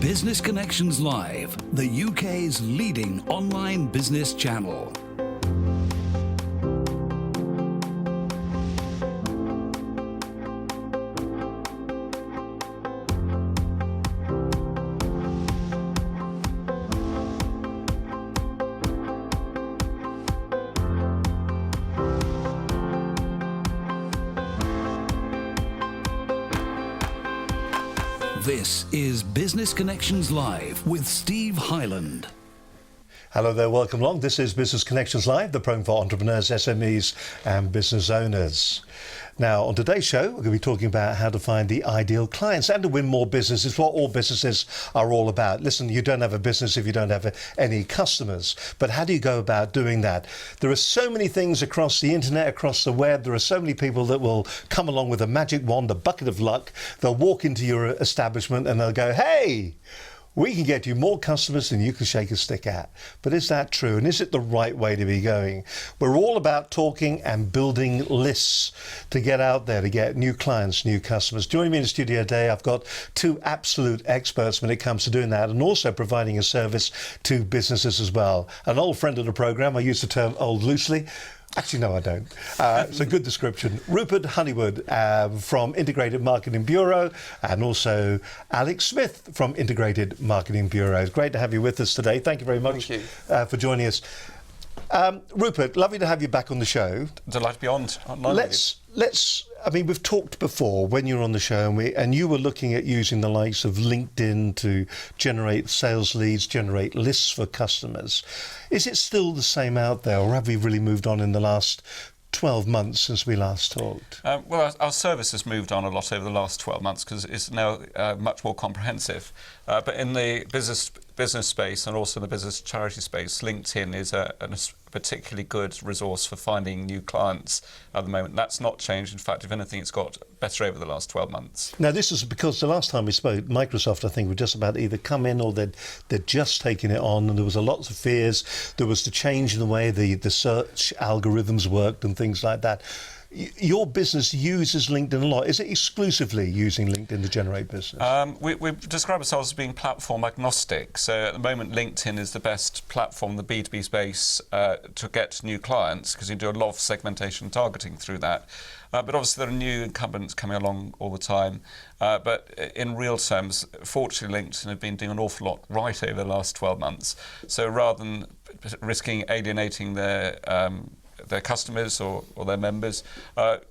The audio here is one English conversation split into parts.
Business Connections Live, the UK's leading online business channel. This is Business Connections Live with Steve Hyland. Hello there, welcome along. This is Business Connections Live, the program for entrepreneurs, SMEs and business owners. Now, on today's show, we're going to be talking about how to find the ideal clients and to win more business. It's what all businesses are all about. Listen, you don't have a business if you don't have any customers. But how do you go about doing that? There are so many things across the internet, across the web. There are so many people that will come along with a magic wand, a bucket of luck. They'll walk into your establishment and they'll go, hey, we can get you more customers than you can shake a stick at. But is that true? And is it the right way to be going? We're all about talking and building lists to get out there, to get new clients, new customers. Joining me in the studio today, I've got two absolute experts when it comes to doing that and also providing a service to businesses as well. An old friend of the programme, I use the term old loosely. Actually, no, I don't. It's a good description. Rupert Honeywood from Integrated Marketing Bureau and also Alex Smith from Integrated Marketing Bureau. It's great to have you with us today. Thank you very much for joining us. Rupert, lovely to have you back on the show. Delighted to be on. I mean, we've talked before when you were on the show and you were looking at using the likes of LinkedIn to generate sales leads, generate lists for customers. Is it still the same out there, or have we really moved on in the last 12 months since we last talked? Well, our service has moved on a lot over the last 12 months because it's now much more comprehensive. But in the business space and also the business charity space, LinkedIn is a particularly good resource for finding new clients at the moment. That's not changed. In fact, if anything, it's got better over the last 12 months. Now, this is because the last time we spoke, Microsoft, I think, were just about to either come in or they'd just taken it on, and there was a lot of fears. There was the change in the way the search algorithms worked and things like that. Your business uses LinkedIn a lot. Is it exclusively using LinkedIn to generate business? We describe ourselves as being platform agnostic. So at the moment, LinkedIn is the best platform in the B2B space to get new clients because you do a lot of segmentation targeting through that. But obviously there are new incumbents coming along all the time. But in real terms, fortunately, LinkedIn have been doing an awful lot right over the last 12 months. So rather than risking alienating their customers or their members,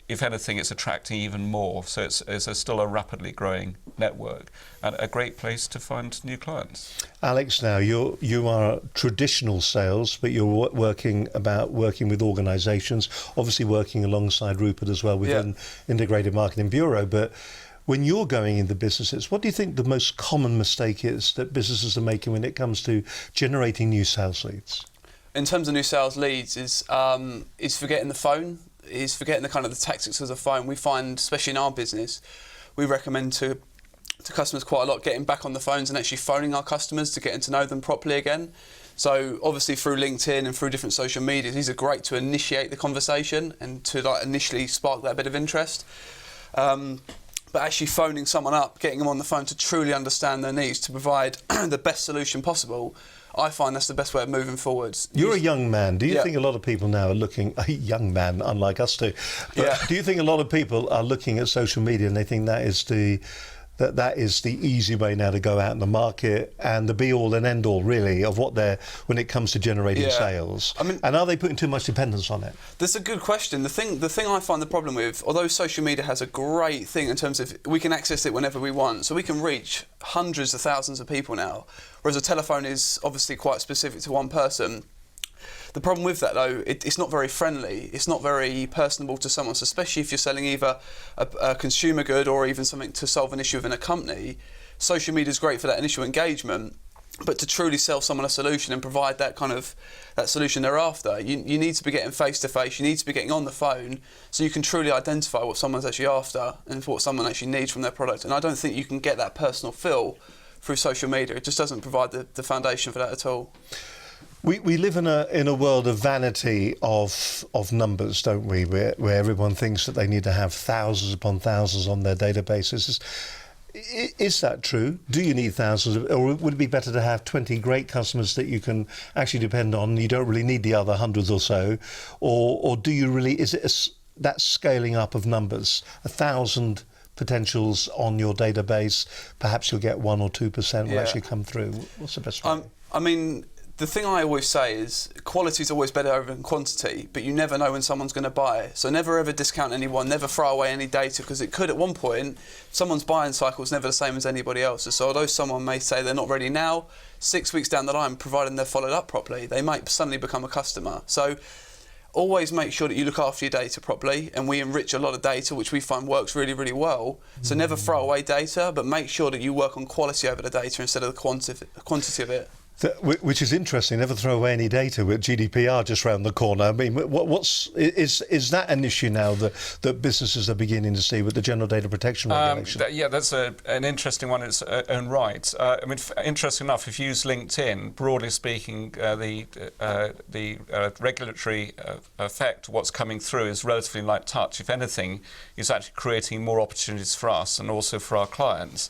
if anything, it's attracting even more. So it's still a rapidly growing network and a great place to find new clients. Alex, now you are traditional sales, but you're working with organisations, obviously working alongside Rupert as well within Integrated Marketing Bureau. But when you're going into businesses, what do you think the most common mistake is that businesses are making when it comes to generating new sales leads? In terms of new sales leads, is forgetting the phone, is forgetting the kind of the tactics of the phone. We find, especially in our business, we recommend to customers quite a lot getting back on the phones and actually phoning our customers to getting to know them properly again. So obviously through LinkedIn and through different social media, these are great to initiate the conversation and to initially spark that bit of interest. But actually phoning someone up, getting them on the phone to truly understand their needs, to provide the best solution possible, I find that's the best way of moving forwards. You're a young man. Do you think a lot of people now are looking, a young man, unlike us two, but do you think a lot of people are looking at social media and they think that is the easy way now to go out in the market and the be-all and end-all, really, of when it comes to generating sales? I mean, and are they putting too much dependence on it? That's a good question. The thing I find the problem with, although social media has a great thing in terms of we can access it whenever we want, so we can reach hundreds of thousands of people now, whereas a telephone is obviously quite specific to one person. The problem with that, though, it's not very friendly. It's not very personable to someone, so especially if you're selling either a consumer good or even something to solve an issue within a company. Social media is great for that initial engagement, but to truly sell someone a solution and provide that solution thereafter, you need to be getting face-to-face, you need to be getting on the phone so you can truly identify what someone's actually after and what someone actually needs from their product. And I don't think you can get that personal feel through social media. It just doesn't provide the foundation for that at all. We live in a world of vanity of numbers, don't we? Where everyone thinks that they need to have thousands upon thousands on their databases. Is that true? Do you need thousands of, or would it be better to have 20 great customers that you can actually depend on? You don't really need the other hundreds or so, or do you really? Is it that scaling up of numbers? 1,000 potentials on your database, perhaps you'll get 1 or 2% will actually come through. What's the best way? I mean, the thing I always say is quality is always better over quantity, but you never know when someone's going to buy. So never ever discount anyone, never throw away any data, because it could at one point, someone's buying cycle is never the same as anybody else's. So although someone may say they're not ready now, 6 weeks down the line, providing they're followed up properly, they might suddenly become a customer. So always make sure that you look after your data properly, and we enrich a lot of data, which we find works really, really well. So never throw away data, but make sure that you work on quality over the data instead of the quantity of it. Which is interesting. Never throw away any data with GDPR just round the corner. I mean, is that an issue now that businesses are beginning to see with the General Data Protection Regulation? That's an interesting one in its own right. I mean, interesting enough, if you use LinkedIn, broadly speaking, the regulatory effect, what's coming through is relatively light touch. If anything, it's actually creating more opportunities for us and also for our clients.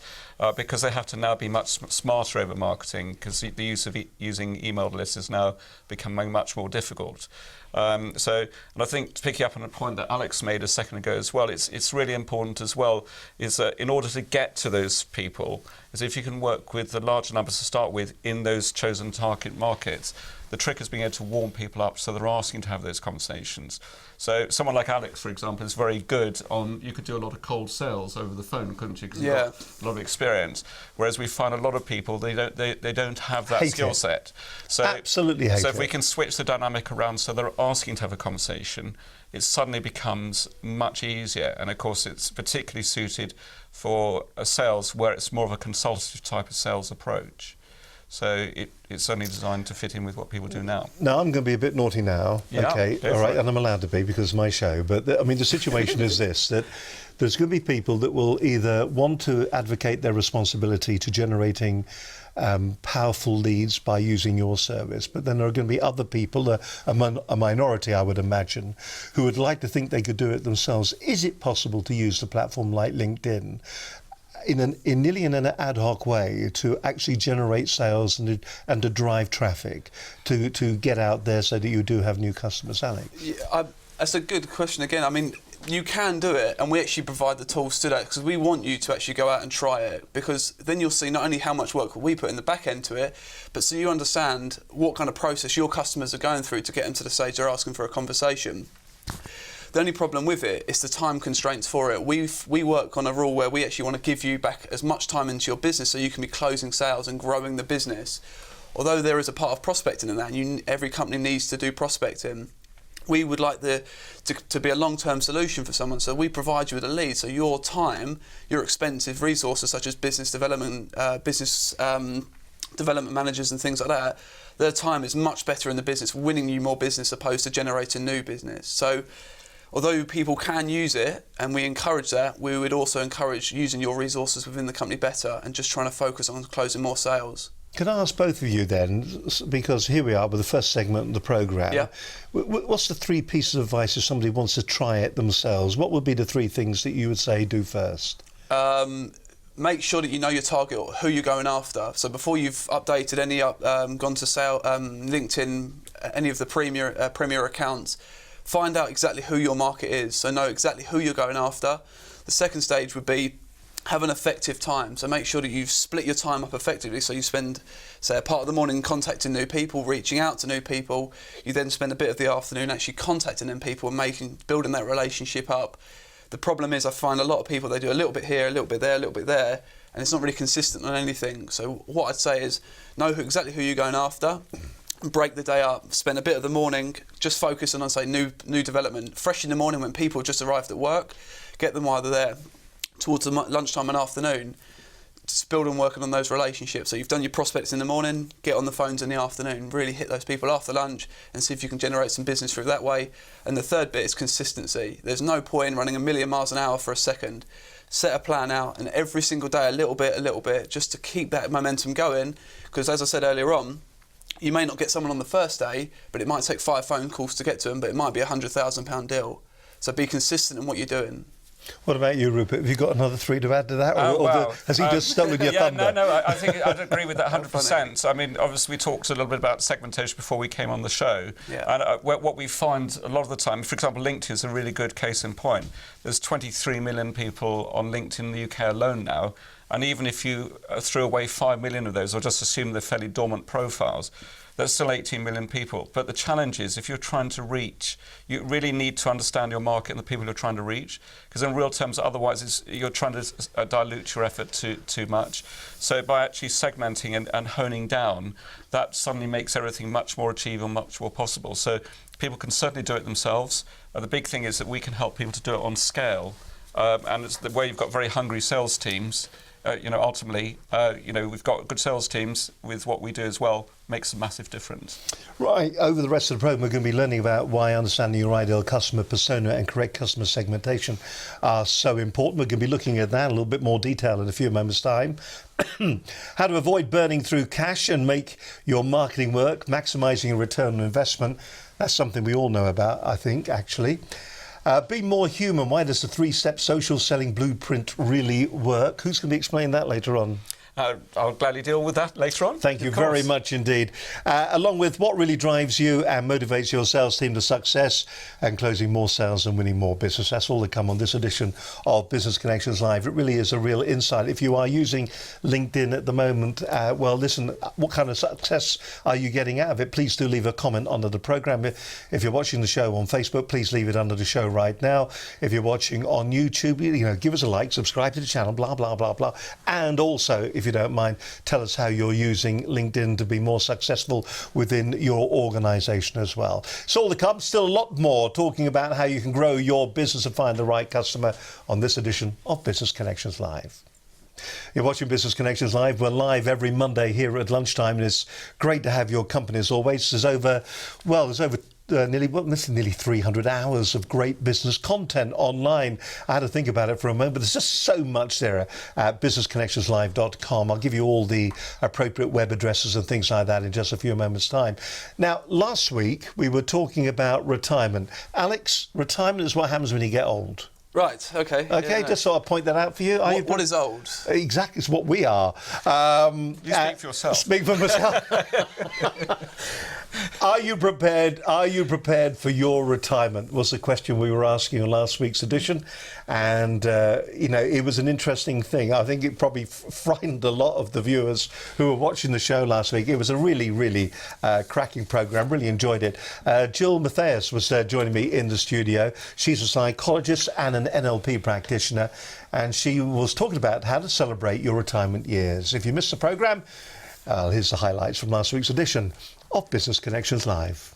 Because they have to now be much smarter over marketing, because the use of using email lists is now becoming much more difficult. And I think picking up on a point that Alex made a second ago as well, it's really important as well, is that in order to get to those people, is if you can work with the larger numbers to start with in those chosen target markets, the trick is being able to warm people up so they're asking to have those conversations. So someone like Alex, for example, is very good on, you could do a lot of cold sales over the phone, couldn't you? Because you've got a lot of experience. Whereas we find a lot of people, they don't have that skill set. So absolutely hate it. So if we can switch the dynamic around so they're asking to have a conversation, it suddenly becomes much easier. And of course, it's particularly suited for a sales where it's more of a consultative type of sales approach. So it's only designed to fit in with what people do now. Now, I'm going to be a bit naughty now. Yeah, okay, all right, and I'm allowed to be because it's my show. But I mean, the situation is this, that there's going to be people that will either want to advocate their responsibility to generating powerful leads by using your service, but then there are going to be other people, a minority I would imagine, who would like to think they could do it themselves. Is it possible to use a platform like LinkedIn in nearly in an ad hoc way to actually generate sales and to drive traffic to get out there so that you do have new customers, Alex? Yeah, that's a good question again. I mean, you can do it, and we actually provide the tools to that, because we want you to actually go out and try it, because then you'll see not only how much work we put in the back end to it, but so you understand what kind of process your customers are going through to get them to the stage they're asking for a conversation. The only problem with it is the time constraints for it. We work on a rule where we actually want to give you back as much time into your business so you can be closing sales and growing the business. Although there is a part of prospecting in that, and every company needs to do prospecting, we would like to be a long-term solution for someone. So we provide you with a lead. So your time, your expensive resources such as business development managers and things like that, their time is much better in the business, winning you more business opposed to generating new business. So although people can use it, and we encourage that, we would also encourage using your resources within the company better and just trying to focus on closing more sales. Can I ask both of you then, because here we are with the first segment of the programme. Yeah. What's the 3 pieces of advice if somebody wants to try it themselves? What would be the 3 things that you would say do first? Make sure that you know your target or who you're going after. So before you've updated any, gone to sale, LinkedIn, any of the premier accounts, find out exactly who your market is, so know exactly who you're going after. The second stage would be have an effective time. So make sure that you've split your time up effectively. So you spend, say, a part of the morning contacting new people, reaching out to new people. You then spend a bit of the afternoon actually contacting them people and building that relationship up. The problem is I find a lot of people, they do a little bit here, a little bit there, a little bit there, and it's not really consistent on anything. So what I'd say is know exactly who you're going after. Break the day up, spend a bit of the morning just focusing on, say, new development. Fresh in the morning when people just arrived at work, get them while they're there. Towards the lunchtime and afternoon, just build and working on those relationships. So you've done your prospects in the morning, get on the phones in the afternoon, really hit those people after lunch and see if you can generate some business through that way. And the third bit is consistency. There's no point running 1,000,000 miles an hour for a second. Set a plan out, and every single day a little bit, just to keep that momentum going. Because as I said earlier on, you may not get someone on the first day, but it might take 5 phone calls to get to them, but it might be a £100,000 deal. So be consistent in what you're doing. What about you, Rupert? Have you got another 3 to add to that? Has he just stolen your thunder? No, I think I'd agree with that 100%. I mean, obviously, we talked a little bit about segmentation before we came on the show. Yeah. And what we find a lot of the time, for example, LinkedIn is a really good case in point. There's 23 million people on LinkedIn in the UK alone now. And even if you threw away 5 million of those, or just assume they're fairly dormant profiles, there's still 18 million people. But the challenge is, if you're trying to reach, you really need to understand your market and the people you're trying to reach, because in real terms, otherwise you're trying to dilute your effort too much. So by actually segmenting and honing down, that suddenly makes everything much more achievable, much more possible. So people can certainly do it themselves. The big thing is that we can help people to do it on scale. And it's the way you've got very hungry sales teams. Ultimately, we've got good sales teams with what we do as well, makes a massive difference. Right, over the rest of the programme, we're going to be learning about why understanding your ideal customer persona and correct customer segmentation are so important. We're going to be looking at that in a little bit more detail in a few moments' time. How to avoid burning through cash and make your marketing work, maximising your return on investment. That's something we all know about, I think, actually. Be more human. Why does the 3-step social selling blueprint really work? Who's going to be explaining that later on? I'll gladly deal with that later on. Thank you very much indeed. Along with what really drives you and motivates your sales team to success and closing more sales and winning more business. That's all that come on this edition of Business Connections Live. It really is a real insight. If you are using LinkedIn at the moment, well, listen, what kind of success are you getting out of it? Please do leave a comment under the programme. If you're watching the show on Facebook, please leave it under the show right now. If you're watching on YouTube, give us a like, subscribe to the channel, blah, blah, blah, blah. And also, if you don't mind, tell us how you're using LinkedIn to be more successful within your organisation as well. So all to come, still a lot more talking about how you can grow your business and find the right customer on this edition of Business Connections Live. You're watching Business Connections Live. We're live every Monday here at lunchtime, and it's great to have your company as always. There's over nearly 300 hours of great business content online. I had to think about it for a moment, but there's just so much there at businessconnectionslive.com. I'll give you all the appropriate web addresses and things like that in just a few moments' time. Now, last week we were talking about retirement. Alex, retirement is what happens when you get old. Right, okay. Okay, just sort of point that out for you. What is old? Exactly, it's what we are. You speak for yourself. Speak for myself. Are you prepared? Are you prepared for your retirement? Was the question we were asking in last week's edition, and it was an interesting thing. I think it probably frightened a lot of the viewers who were watching the show last week. It was a really, really cracking program. Really enjoyed it. Jill Matthias was joining me in the studio. She's a psychologist and an NLP practitioner, and she was talking about how to celebrate your retirement years. If you missed the program, here's the highlights from last week's edition of Business Connections Live.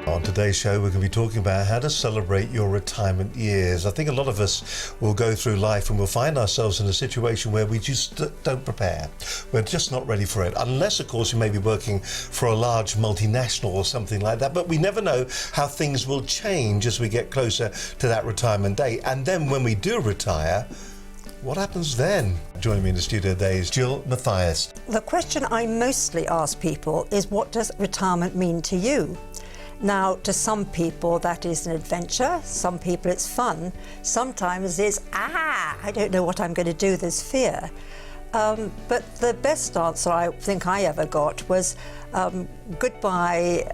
On today's show, we're going to be talking about how to celebrate your retirement years. I think a lot of us will go through life and we'll find ourselves in a situation where we just don't prepare. We're just not ready for it. Unless, of course, you may be working for a large multinational or something like that. But we never know how things will change as we get closer to that retirement date. And then when we do retire, what happens then? Joining me in the studio today is Jill Matthias. The question I mostly ask people is, what does retirement mean to you? Now, to some people that is an adventure, some people it's fun, sometimes it's, I don't know what I'm going to do, there's fear. But the best answer I think I ever got was, goodbye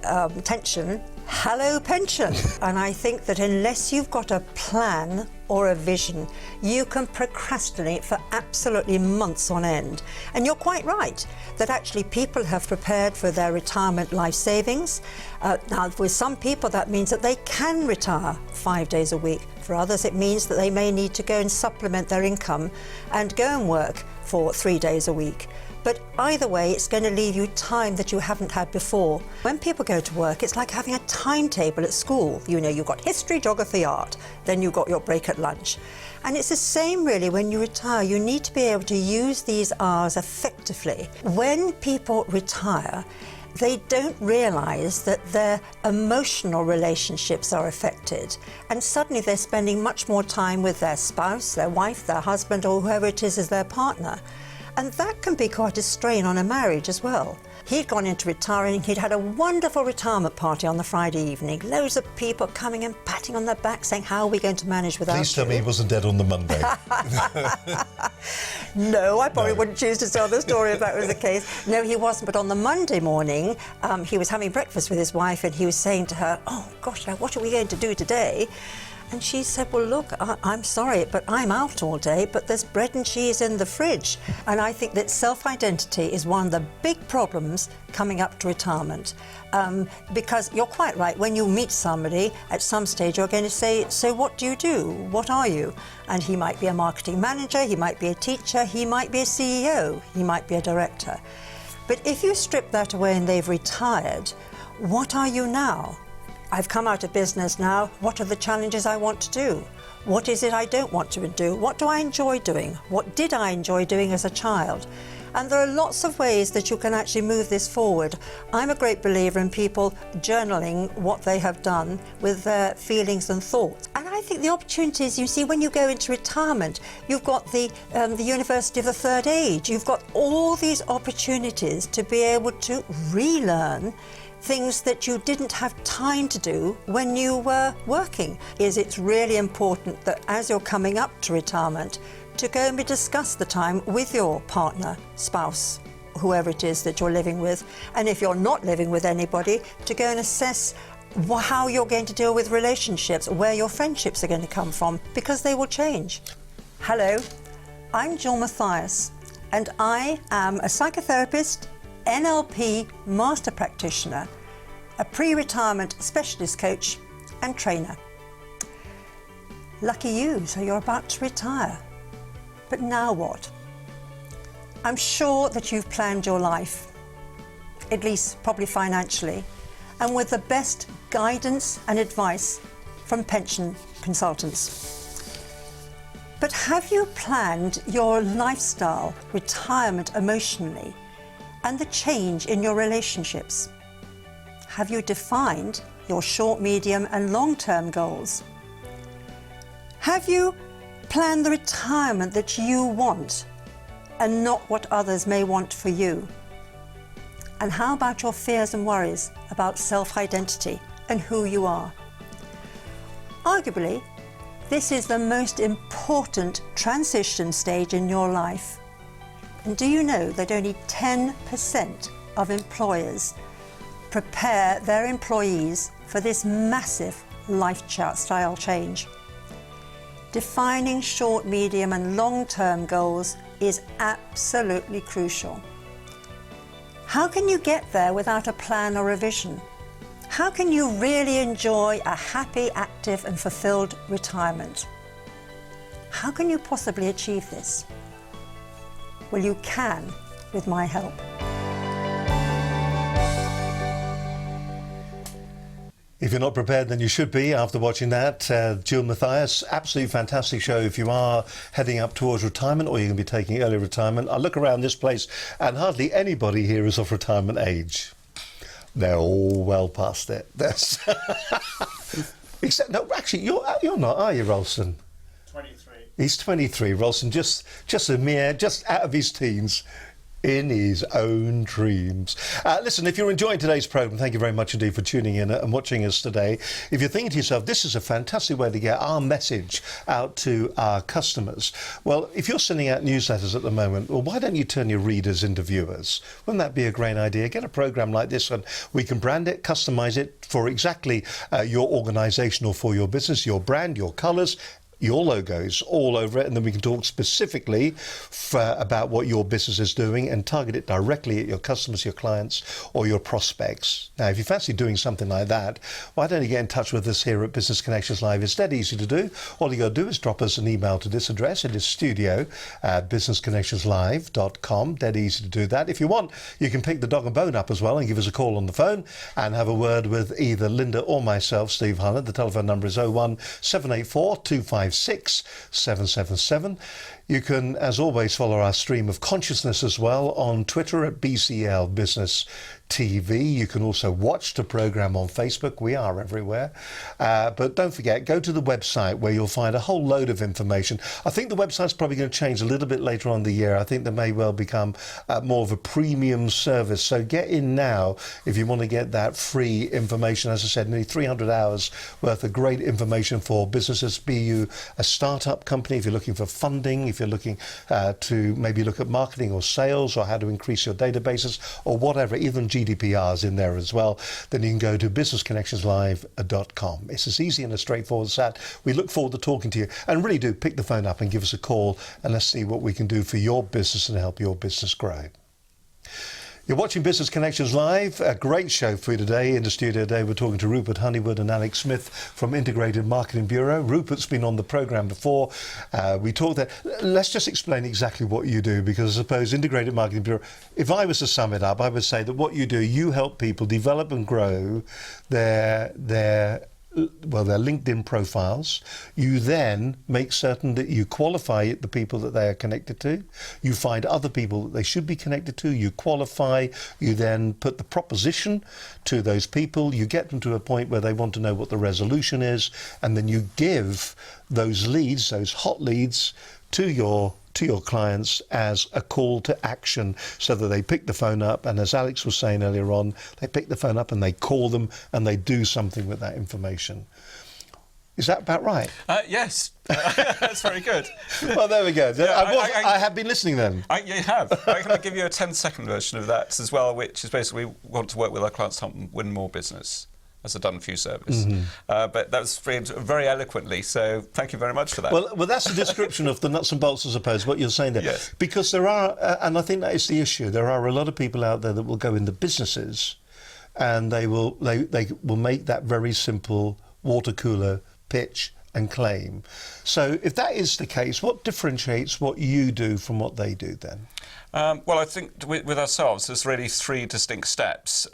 tension, hello pension. And I think that unless you've got a plan or a vision, you can procrastinate for absolutely months on end. And you're quite right that actually people have prepared for their retirement life savings. Now, with some people that means that they can retire 5 days a week. For others it means that they may need to go and supplement their income and go and work for 3 days a week. But either way, it's going to leave you time that you haven't had before. When people go to work, it's like having a timetable at school. You've got history, geography, art, then you've got your break at lunch. And it's the same really when you retire. You need to be able to use these hours effectively. When people retire, they don't realise that their emotional relationships are affected, and suddenly they're spending much more time with their spouse, their wife, their husband, or whoever it is as their partner. And that can be quite a strain on a marriage as well. He'd gone into retiring. He'd had a wonderful retirement party on the Friday evening. Loads of people coming and patting on their back saying, how are we going to manage without Please tell you? me he wasn't dead on the Monday. No, I probably wouldn't choose to tell the story if that was the case. No, he wasn't. But on the Monday morning, he was having breakfast with his wife and he was saying to her, oh, gosh, now what are we going to do today? And she said, well, look, I'm sorry, but I'm out all day, but there's bread and cheese in the fridge. And I think that self-identity is one of the big problems coming up to retirement. Because you're quite right, when you meet somebody, at some stage you're going to say, so what do you do? What are you? And he might be a marketing manager, he might be a teacher, he might be a CEO, he might be a director. But if you strip that away and they've retired, what are you now? I've come out of business now. What are the challenges I want to do? What is it I don't want to do? What do I enjoy doing? What did I enjoy doing as a child? And there are lots of ways that you can actually move this forward. I'm a great believer in people journaling what they have done with their feelings and thoughts. And I think the opportunities, you see, when you go into retirement, you've got the University of the Third Age. You've got all these opportunities to be able to relearn things that you didn't have time to do when you were working. It's really important that as you're coming up to retirement, to go and discuss the time with your partner, spouse, whoever it is that you're living with. And if you're not living with anybody, to go and assess how you're going to deal with relationships, where your friendships are going to come from, because they will change. Hello, I'm Jill Mathias, and I am a psychotherapist, NLP master practitioner, a pre-retirement specialist coach and trainer. Lucky you, so you're about to retire. But now what? I'm sure that you've planned your life, at least probably financially, and with the best guidance and advice from pension consultants. But have you planned your lifestyle, retirement emotionally, and the change in your relationships? Have you defined your short, medium and long-term goals? Have you planned the retirement that you want and not what others may want for you? And how about your fears and worries about self-identity and who you are? Arguably, this is the most important transition stage in your life. And do you know that only 10% of employers prepare their employees for this massive lifestyle change? Defining short, medium and long-term goals is absolutely crucial. How can you get there without a plan or a vision? How can you really enjoy a happy, active and fulfilled retirement? How can you possibly achieve this? Well, you can with my help. If you're not prepared, then you should be after watching that. Jill Mathias, absolutely fantastic show if you are heading up towards retirement or you're going to be taking early retirement. I look around this place and hardly anybody here is of retirement age. They're all well past it. That's except, no, actually, you're not, are you, Rolston? 23. He's 23, Rolston, just out of his teens, in his own dreams. Listen, if you're enjoying today's programme, thank you very much indeed for tuning in and watching us today. If you're thinking to yourself, this is a fantastic way to get our message out to our customers. Well, if you're sending out newsletters at the moment, well, why don't you turn your readers into viewers? Wouldn't that be a great idea? Get a programme like this and we can brand it, customise it for exactly your organisation or for your business, your brand, your colours, your logos all over it, and then we can talk specifically about what your business is doing and target it directly at your customers, your clients or your prospects. Now, if you fancy doing something like that, why don't you get in touch with us here at Business Connections Live? It's dead easy to do. All you got to do is drop us an email to this address. It is studio@businessconnectionslive.com. Dead easy to do that. If you want, you can pick the dog and bone up as well and give us a call on the phone and have a word with either Linda or myself, Steve Hunnard. The telephone number is 01784 256 777. You can, as always, follow our stream of consciousness as well on Twitter at BCL Business TV. You can also watch the programme on Facebook. We are everywhere. But don't forget, go to the website where you'll find a whole load of information. I think the website's probably going to change a little bit later on in the year. I think there may well become more of a premium service. So get in now if you want to get that free information. As I said, nearly 300 hours worth of great information for businesses, be you a startup company, if you're looking for funding, if you're looking to maybe look at marketing or sales or how to increase your databases or whatever, even GDPR is in there as well, then you can go to businessconnectionslive.com. It's as easy and as straightforward as that. We look forward to talking to you, and really do pick the phone up and give us a call, and let's see what we can do for your business and help your business grow. You're watching Business Connections Live, a great show for you today. In the studio today, we're talking to Rupert Honeywood and Alex Smith from Integrated Marketing Bureau. Rupert's been on the programme before. We talked that. Let's just explain exactly what you do, because I suppose Integrated Marketing Bureau, if I was to sum it up, I would say that what you do, you help people develop and grow their LinkedIn profiles. You then make certain that you qualify the people that they are connected to. You find other people that they should be connected to. You qualify. You then put the proposition to those people. You get them to a point where they want to know what the resolution is, and then you give those leads, those hot leads, to your clients as a call to action, so that they pick the phone up, and as Alex was saying earlier on, they pick the phone up and they call them and they do something with that information. Is that about right? Yes, that's very good. Well, there we go. Yeah, I have been listening then. You have. I'm going to give you a 10-second version of that as well, which is basically we want to work with our clients to help them win more business as a done-for-you service. But that was framed very eloquently, so thank you very much for that. Well, that's a description of the nuts and bolts, I suppose, what you're saying there. Yes. Because there are, and I think that is the issue, there are a lot of people out there that will go into businesses and they will make that very simple water cooler pitch and claim. So if that is the case, what differentiates what you do from what they do then? Well, I think with ourselves, there's really 3 distinct steps.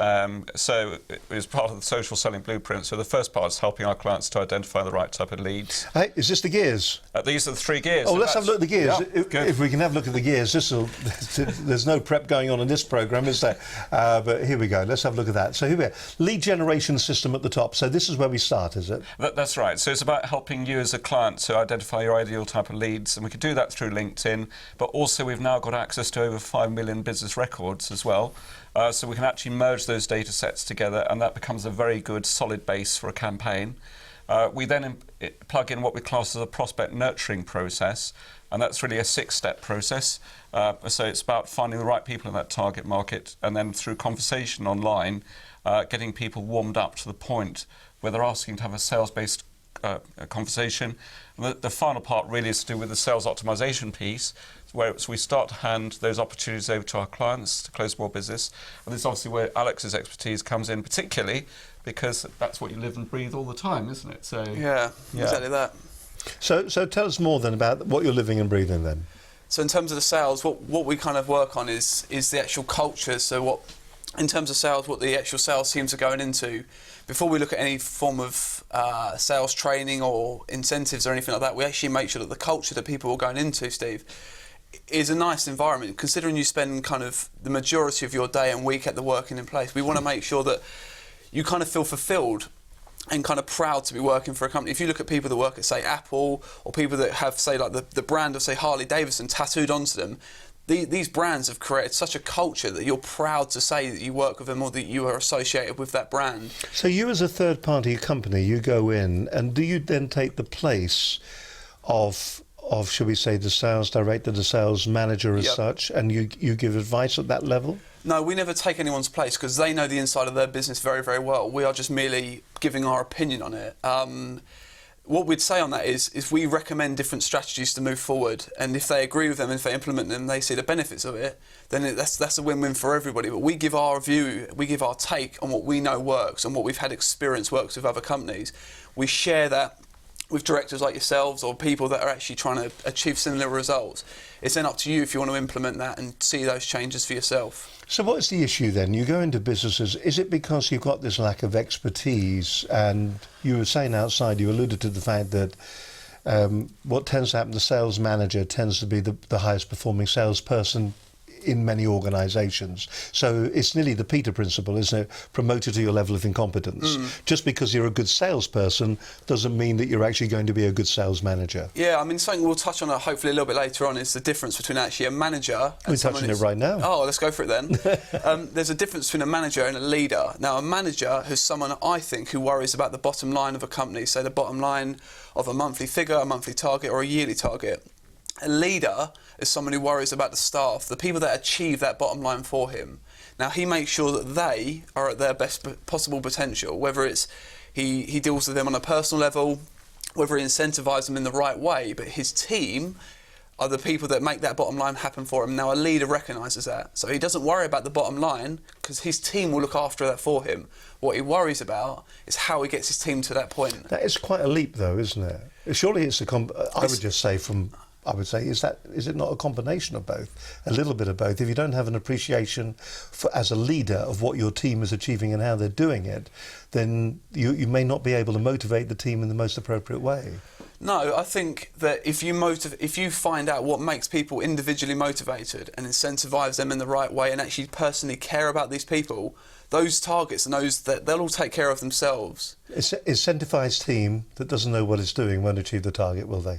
So it was part of the social selling blueprint. So the first part is helping our clients to identify the right type of leads. Hey, is this the gears? These are the 3 gears. Oh, let's have a look at the gears. Yeah, if we can have a look at the gears, there's no prep going on in this programme, is there? But here we go. Let's have a look at that. So here we are. Lead generation system at the top. So this is where we start, is it? That's right. So it's about helping you as a client to identify your ideal type of leads, and we can do that through LinkedIn, but also we've now got access to over 5 million business records as well. So we can actually merge those data sets together, and that becomes a very good solid base for a campaign. We then plug in what we class as a prospect nurturing process, and that's really a 6-step process. So it's about finding the right people in that target market, and then through conversation online, getting people warmed up to the point where they're asking to have a sales-based conversation. And the final part really is to do with the sales optimization piece, where we start to hand those opportunities over to our clients to close more business. And this is obviously where Alex's expertise comes in, particularly because that's what you live and breathe all the time, isn't it? So yeah. Exactly that. So tell us more then about what you're living and breathing then. So in terms of the sales, what we kind of work on is the actual culture. So in terms of sales, what the actual sales teams are going into, before we look at any form of sales training or incentives or anything like that, we actually make sure that the culture that people are going into, Steve, is a nice environment. Considering you spend kind of the majority of your day and week at the working in place, we want to make sure that you kind of feel fulfilled and kind of proud to be working for a company. If you look at people that work at, say, Apple, or people that have, say, like the brand of, say, Harley Davidson tattooed onto them, these brands have created such a culture that you're proud to say that you work with them or that you are associated with that brand. So you as a third-party company, you go in, and do you then take the place of should we say, the sales director, the sales manager as such, and you give advice at that level? No, we never take anyone's place because they know the inside of their business very, very well. We are just merely giving our opinion on it. What we'd say on that is we recommend different strategies to move forward, and if they agree with them, if they implement them, they see the benefits of it, then that's a win-win for everybody. But we give our view, we give our take on what we know works and what we've had experience works with other companies. We share that with directors like yourselves or people that are actually trying to achieve similar results. It's then up to you if you want to implement that and see those changes for yourself. So what's the issue then? You go into businesses, is it because you've got this lack of expertise? And you were saying outside, you alluded to the fact that what tends to happen, the sales manager tends to be the highest performing salesperson in many organisations. So it's nearly the Peter principle, isn't it? Promoted to your level of incompetence. Just because you're a good salesperson doesn't mean that you're actually going to be a good sales manager. Yeah, I mean, something we'll touch on hopefully a little bit later on is the difference between actually a manager and We're touching it right now. Oh, let's go for it then. There's a difference between a manager and a leader. Now, a manager is someone, I think, who worries about the bottom line of a company, say the bottom line of a monthly figure, a monthly target, or a yearly target. A leader is someone who worries about the staff, the people that achieve that bottom line for him. Now, he makes sure that they are at their best possible potential, whether it's he deals with them on a personal level, whether he incentivises them in the right way, but his team are the people that make that bottom line happen for him. Now, a leader recognises that. So he doesn't worry about the bottom line because his team will look after that for him. What he worries about is how he gets his team to that point. That is quite a leap, though, isn't it? Surely it's I would just say is it not a combination of both? A little bit of both. If you don't have an appreciation as a leader of what your team is achieving and how they're doing it, then you may not be able to motivate the team in the most appropriate way. No, I think that if you find out what makes people individually motivated and incentivise them in the right way and actually personally care about these people, those targets and those that they'll all take care of themselves. Incentivised team that doesn't know what it's doing won't achieve the target, will they?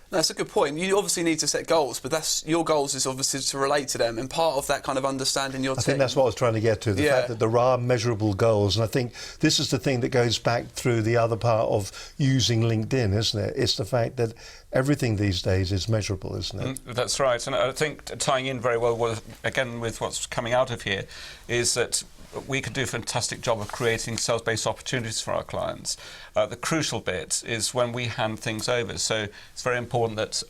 No, that's a good point. You obviously need to set goals, but your goals is obviously to relate to them, and part of that kind of understanding your team. I think that's what I was trying to get to, the fact that there are measurable goals, and I think this is the thing that goes back through the other part of using LinkedIn, isn't it? It's the fact that everything these days is measurable, isn't it? That's right, and I think tying in very well with what's coming out of here is that we could do a fantastic job of creating sales-based opportunities for our clients. The crucial bit is when we hand things over. So it's very important that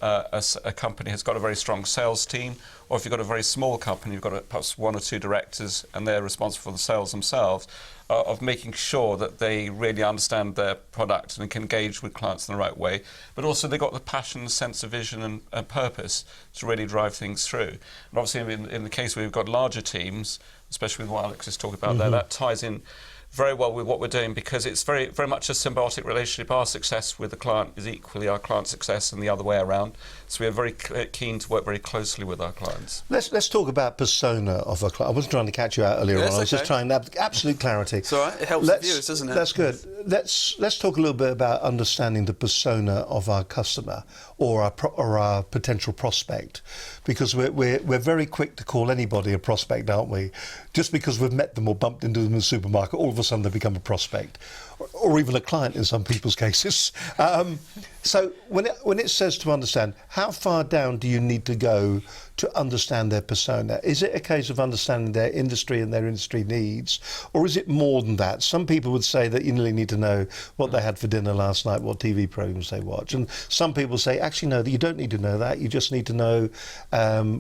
a company has got a very strong sales team, or if you've got a very small company, you've got perhaps one or two directors and they're responsible for the sales themselves, of making sure that they really understand their product and can engage with clients in the right way, but also they've got the passion, sense of vision and purpose to really drive things through. And obviously in the case where we've got larger teams, especially with what Alex is talking about there, that ties in very well with what we're doing because it's very, very much a symbiotic relationship. Our success with the client is equally our client's success and the other way around. So we are very keen to work very closely with our clients. Let's talk about persona of a client. I wasn't trying to catch you out earlier on. I was just trying to have absolute clarity. It's all right. It helps the viewers, doesn't it? That's good. Let's talk a little bit about understanding the persona of our customer or our potential prospect, because we're very quick to call anybody a prospect, aren't we? Just because we've met them or bumped into them in the supermarket, all of a sudden they become a prospect, or even a client in some people's cases. So when it says to understand, how far down do you need to go to understand their persona? Is it a case of understanding their industry and their industry needs, or is it more than that? Some people would say that you really need to know what they had for dinner last night, what TV programs they watch, and some people say, actually no, you don't need to know that. You just need to know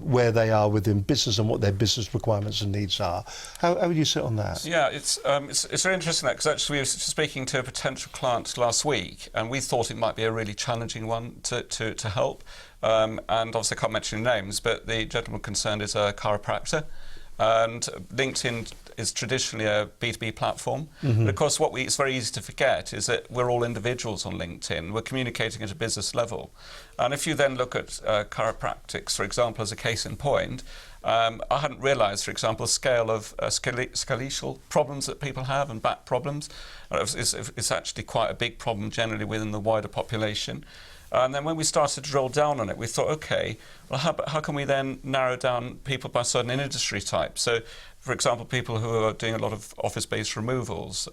where they are within business and what their business requirements and needs are. How would you sit on that? Yeah, it's very interesting because actually we were speaking to a potential client last week, and we thought it might be a really challenging one to help. And obviously I can't mention names, but the gentleman concerned is a chiropractor, and LinkedIn is traditionally a B2B platform. But of course it's very easy to forget is that we're all individuals on LinkedIn. We're communicating at a business level. And if you then look at chiropractics, for example, as a case in point, I hadn't realised, for example, the scale of skeletal problems that people have and back problems. It's actually quite a big problem generally within the wider population. And then when we started to drill down on it, we thought, okay, well, how can we then narrow down people by certain industry types? So, for example, people who are doing a lot of office-based removals,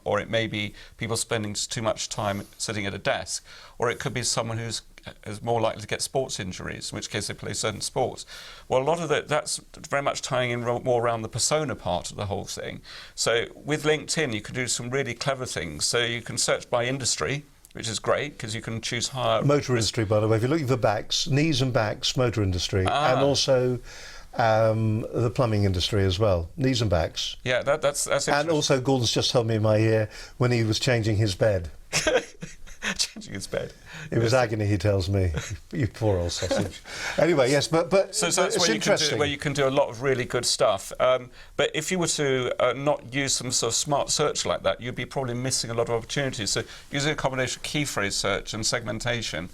or it may be people spending too much time sitting at a desk, or it could be someone who's is more likely to get sports injuries, in which case they play certain sports. Well, a lot of that's very much tying in more around the persona part of the whole thing. So with LinkedIn, you can do some really clever things. So you can search by industry, which is great because you can choose higher... Motor industry, by the way. If you're looking for backs, knees and backs, motor industry, and also the plumbing industry as well, knees and backs. Yeah, that's and also Gordon's just told me in my ear when he was changing his bed. changing his bed. It was agony, he tells me. You poor old sausage. Anyway, yes, but so it's that's interesting. where you can do a lot of really good stuff. But if you were to not use some sort of smart search like that, you'd be probably missing a lot of opportunities. So using a combination of key phrase search and segmentation,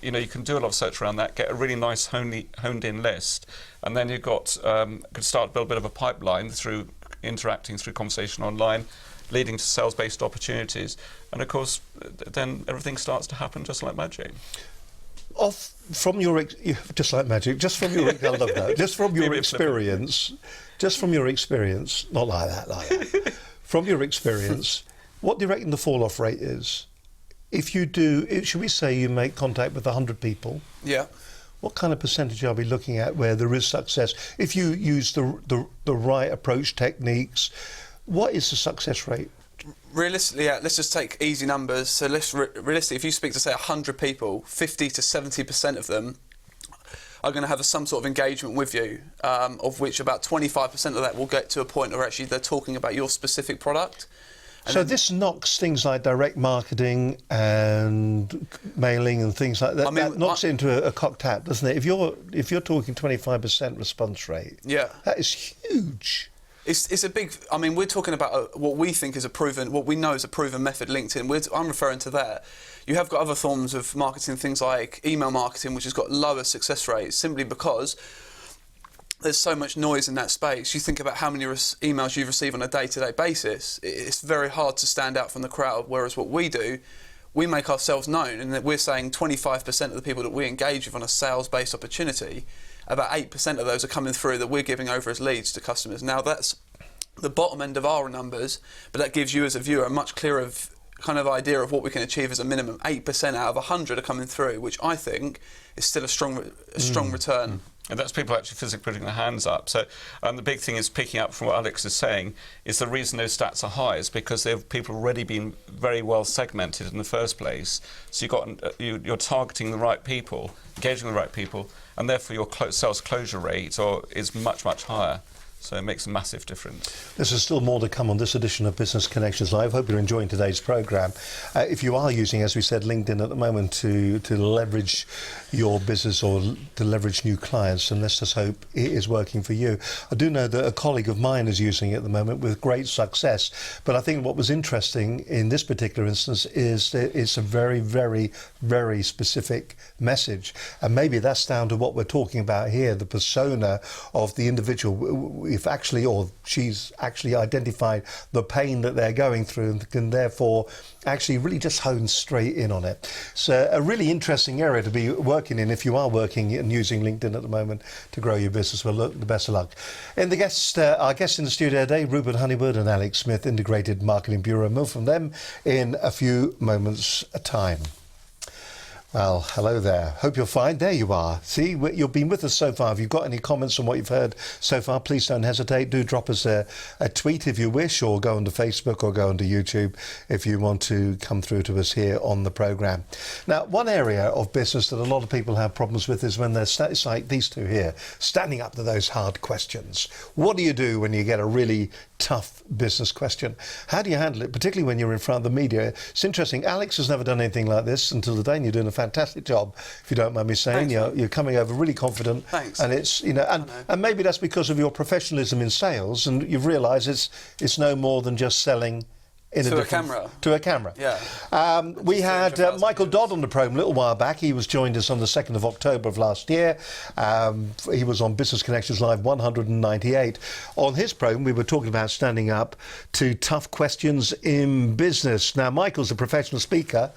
you can do a lot of search around that, get a really nice honed-in list, and then you've got could start to build a bit of a pipeline through interacting through conversation online, leading to sales-based opportunities, and of course then everything starts to happen just like magic. From your just like magic, just from your I love that. Just from your experience, not like that. From your experience, what do you reckon the fall-off rate is? If you do, should we say you make contact with 100 people? Yeah. What kind of percentage are we looking at where there is success? If you use the right approach techniques, what is the success rate? Realistically, let's just take easy numbers. So realistically, if you speak to, say, 100 people, 50 to 70% of them are going to have some sort of engagement with you, of which about 25% of that will get to a point where actually they're talking about your specific product. So this knocks things like direct marketing and mailing and things like that. I mean, that knocks it into a cocked hat, doesn't it? If you're talking 25% response rate, yeah, that is huge. It's a big. I mean, we're talking about what we think is what we know is a proven method. LinkedIn. I'm referring to that. You have got other forms of marketing, things like email marketing, which has got lower success rates simply because there's so much noise in that space. You think about how many emails you receive on a day-to-day basis. It's very hard to stand out from the crowd, whereas what we do, we make ourselves known, and that we're saying 25% of the people that we engage with on a sales-based opportunity, about 8% of those are coming through that we're giving over as leads to customers. Now, that's the bottom end of our numbers, but that gives you as a viewer a much clearer kind of idea of what we can achieve as a minimum. 8% out of 100 are coming through, which I think is still a strong return. And that's people actually physically putting their hands up. So the big thing is picking up from what Alex is saying is the reason those stats are high is because people already been very well segmented in the first place. So you're targeting the right people, engaging the right people, and therefore your sales closure rate is much, much higher. So it makes a massive difference. There's still more to come on this edition of Business Connections Live. Hope you're enjoying today's programme. If you are using, as we said, LinkedIn at the moment to leverage your business or to leverage new clients, and let's just hope it is working for you. I do know that a colleague of mine is using it at the moment with great success. But I think what was interesting in this particular instance is that it's a very, very, very specific message. And maybe that's down to what we're talking about here, the persona of the individual. If actually, or she's actually identified the pain that they're going through and can therefore actually really just hone straight in on it. So a really interesting area to be working in if you are working and using LinkedIn at the moment to grow your business. Well, look, the best of luck. And our guests in the studio today, Ruben Honeywood and Alex Smith, Integrated Marketing Bureau. More from them in a few moments' time. Well, hello there. Hope you're fine. There you are. See, you've been with us so far. If you've got any comments on what you've heard so far, please don't hesitate. Do drop us a tweet if you wish, or go onto Facebook or go onto YouTube if you want to come through to us here on the programme. Now, one area of business that a lot of people have problems with is when it's like these two here, standing up to those hard questions. What do you do when you get a really tough business question? How do you handle it, particularly when you're in front of the media? It's interesting. Alex has never done anything like this until today, and you're doing a fantastic job, if you don't mind me saying. Thanks, you're coming over really confident. Thanks. And it's and maybe that's because of your professionalism in sales, and you've realised it's no more than just selling to a camera. Yeah. We had Michael Dodd on the program a little while back. He was joined us on the 2nd of October of last year. He was on Business Connections Live 198. On his program, we were talking about standing up to tough questions in business. Now, Michael's a professional speaker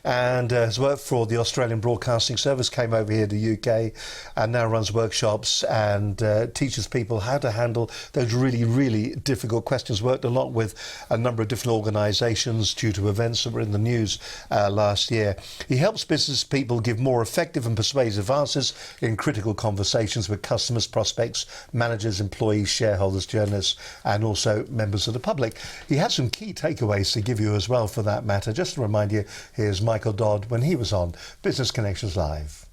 and has worked for the Australian Broadcasting Service, came over here to the UK and now runs workshops and teaches people how to handle those really, really difficult questions. Worked a lot with a number of different organisations due to events that were in the news last year. He helps business people give more effective and persuasive answers in critical conversations with customers, prospects, managers, employees, shareholders, journalists and also members of the public. He has some key takeaways to give you as well, for that matter. Just to remind you, here's Michael Dodd when he was on Business Connections Live.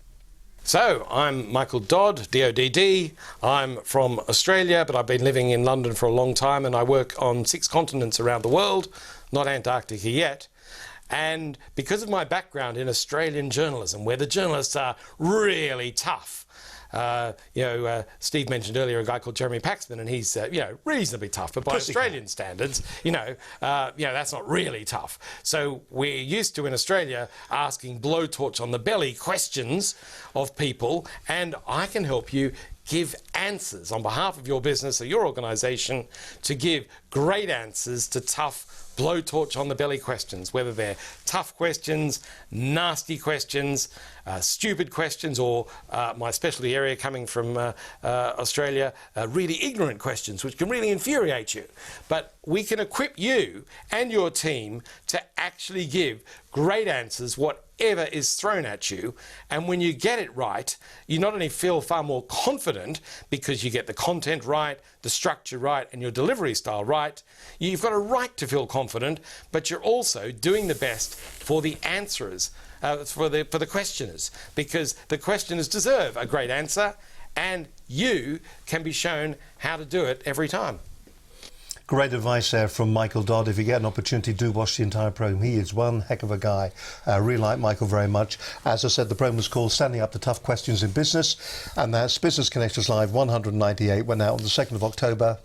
So, I'm Michael Dodd, D-O-D-D. I'm from Australia, but I've been living in London for a long time, and I work on 6 continents around the world, not Antarctica yet. And because of my background in Australian journalism, where the journalists are really tough, Steve mentioned earlier a guy called Jeremy Paxman, and he's reasonably tough, but by Australian standards, that's not really tough. So we're used to in Australia asking blowtorch on the belly questions of people, and I can help you give answers on behalf of your business or your organisation to give great answers to tough blowtorch on the belly questions, whether they're tough questions, nasty questions, stupid questions, or my specialty area coming from Australia, really ignorant questions, which can really infuriate you. But we can equip you and your team to actually give great answers, whatever is thrown at you. And when you get it right, you not only feel far more confident because you get the content right, the structure right, and your delivery style right. You've got a right to feel confident, but you're also doing the best for the answerers, for the questioners, because the questioners deserve a great answer, and you can be shown how to do it every time. Great advice there from Michael Dodd. If you get an opportunity, do watch the entire programme. He is one heck of a guy. Really like Michael very much. As I said, the programme was called Standing Up to Tough Questions in Business, and that's Business Connections Live 198, went out on the 2nd of October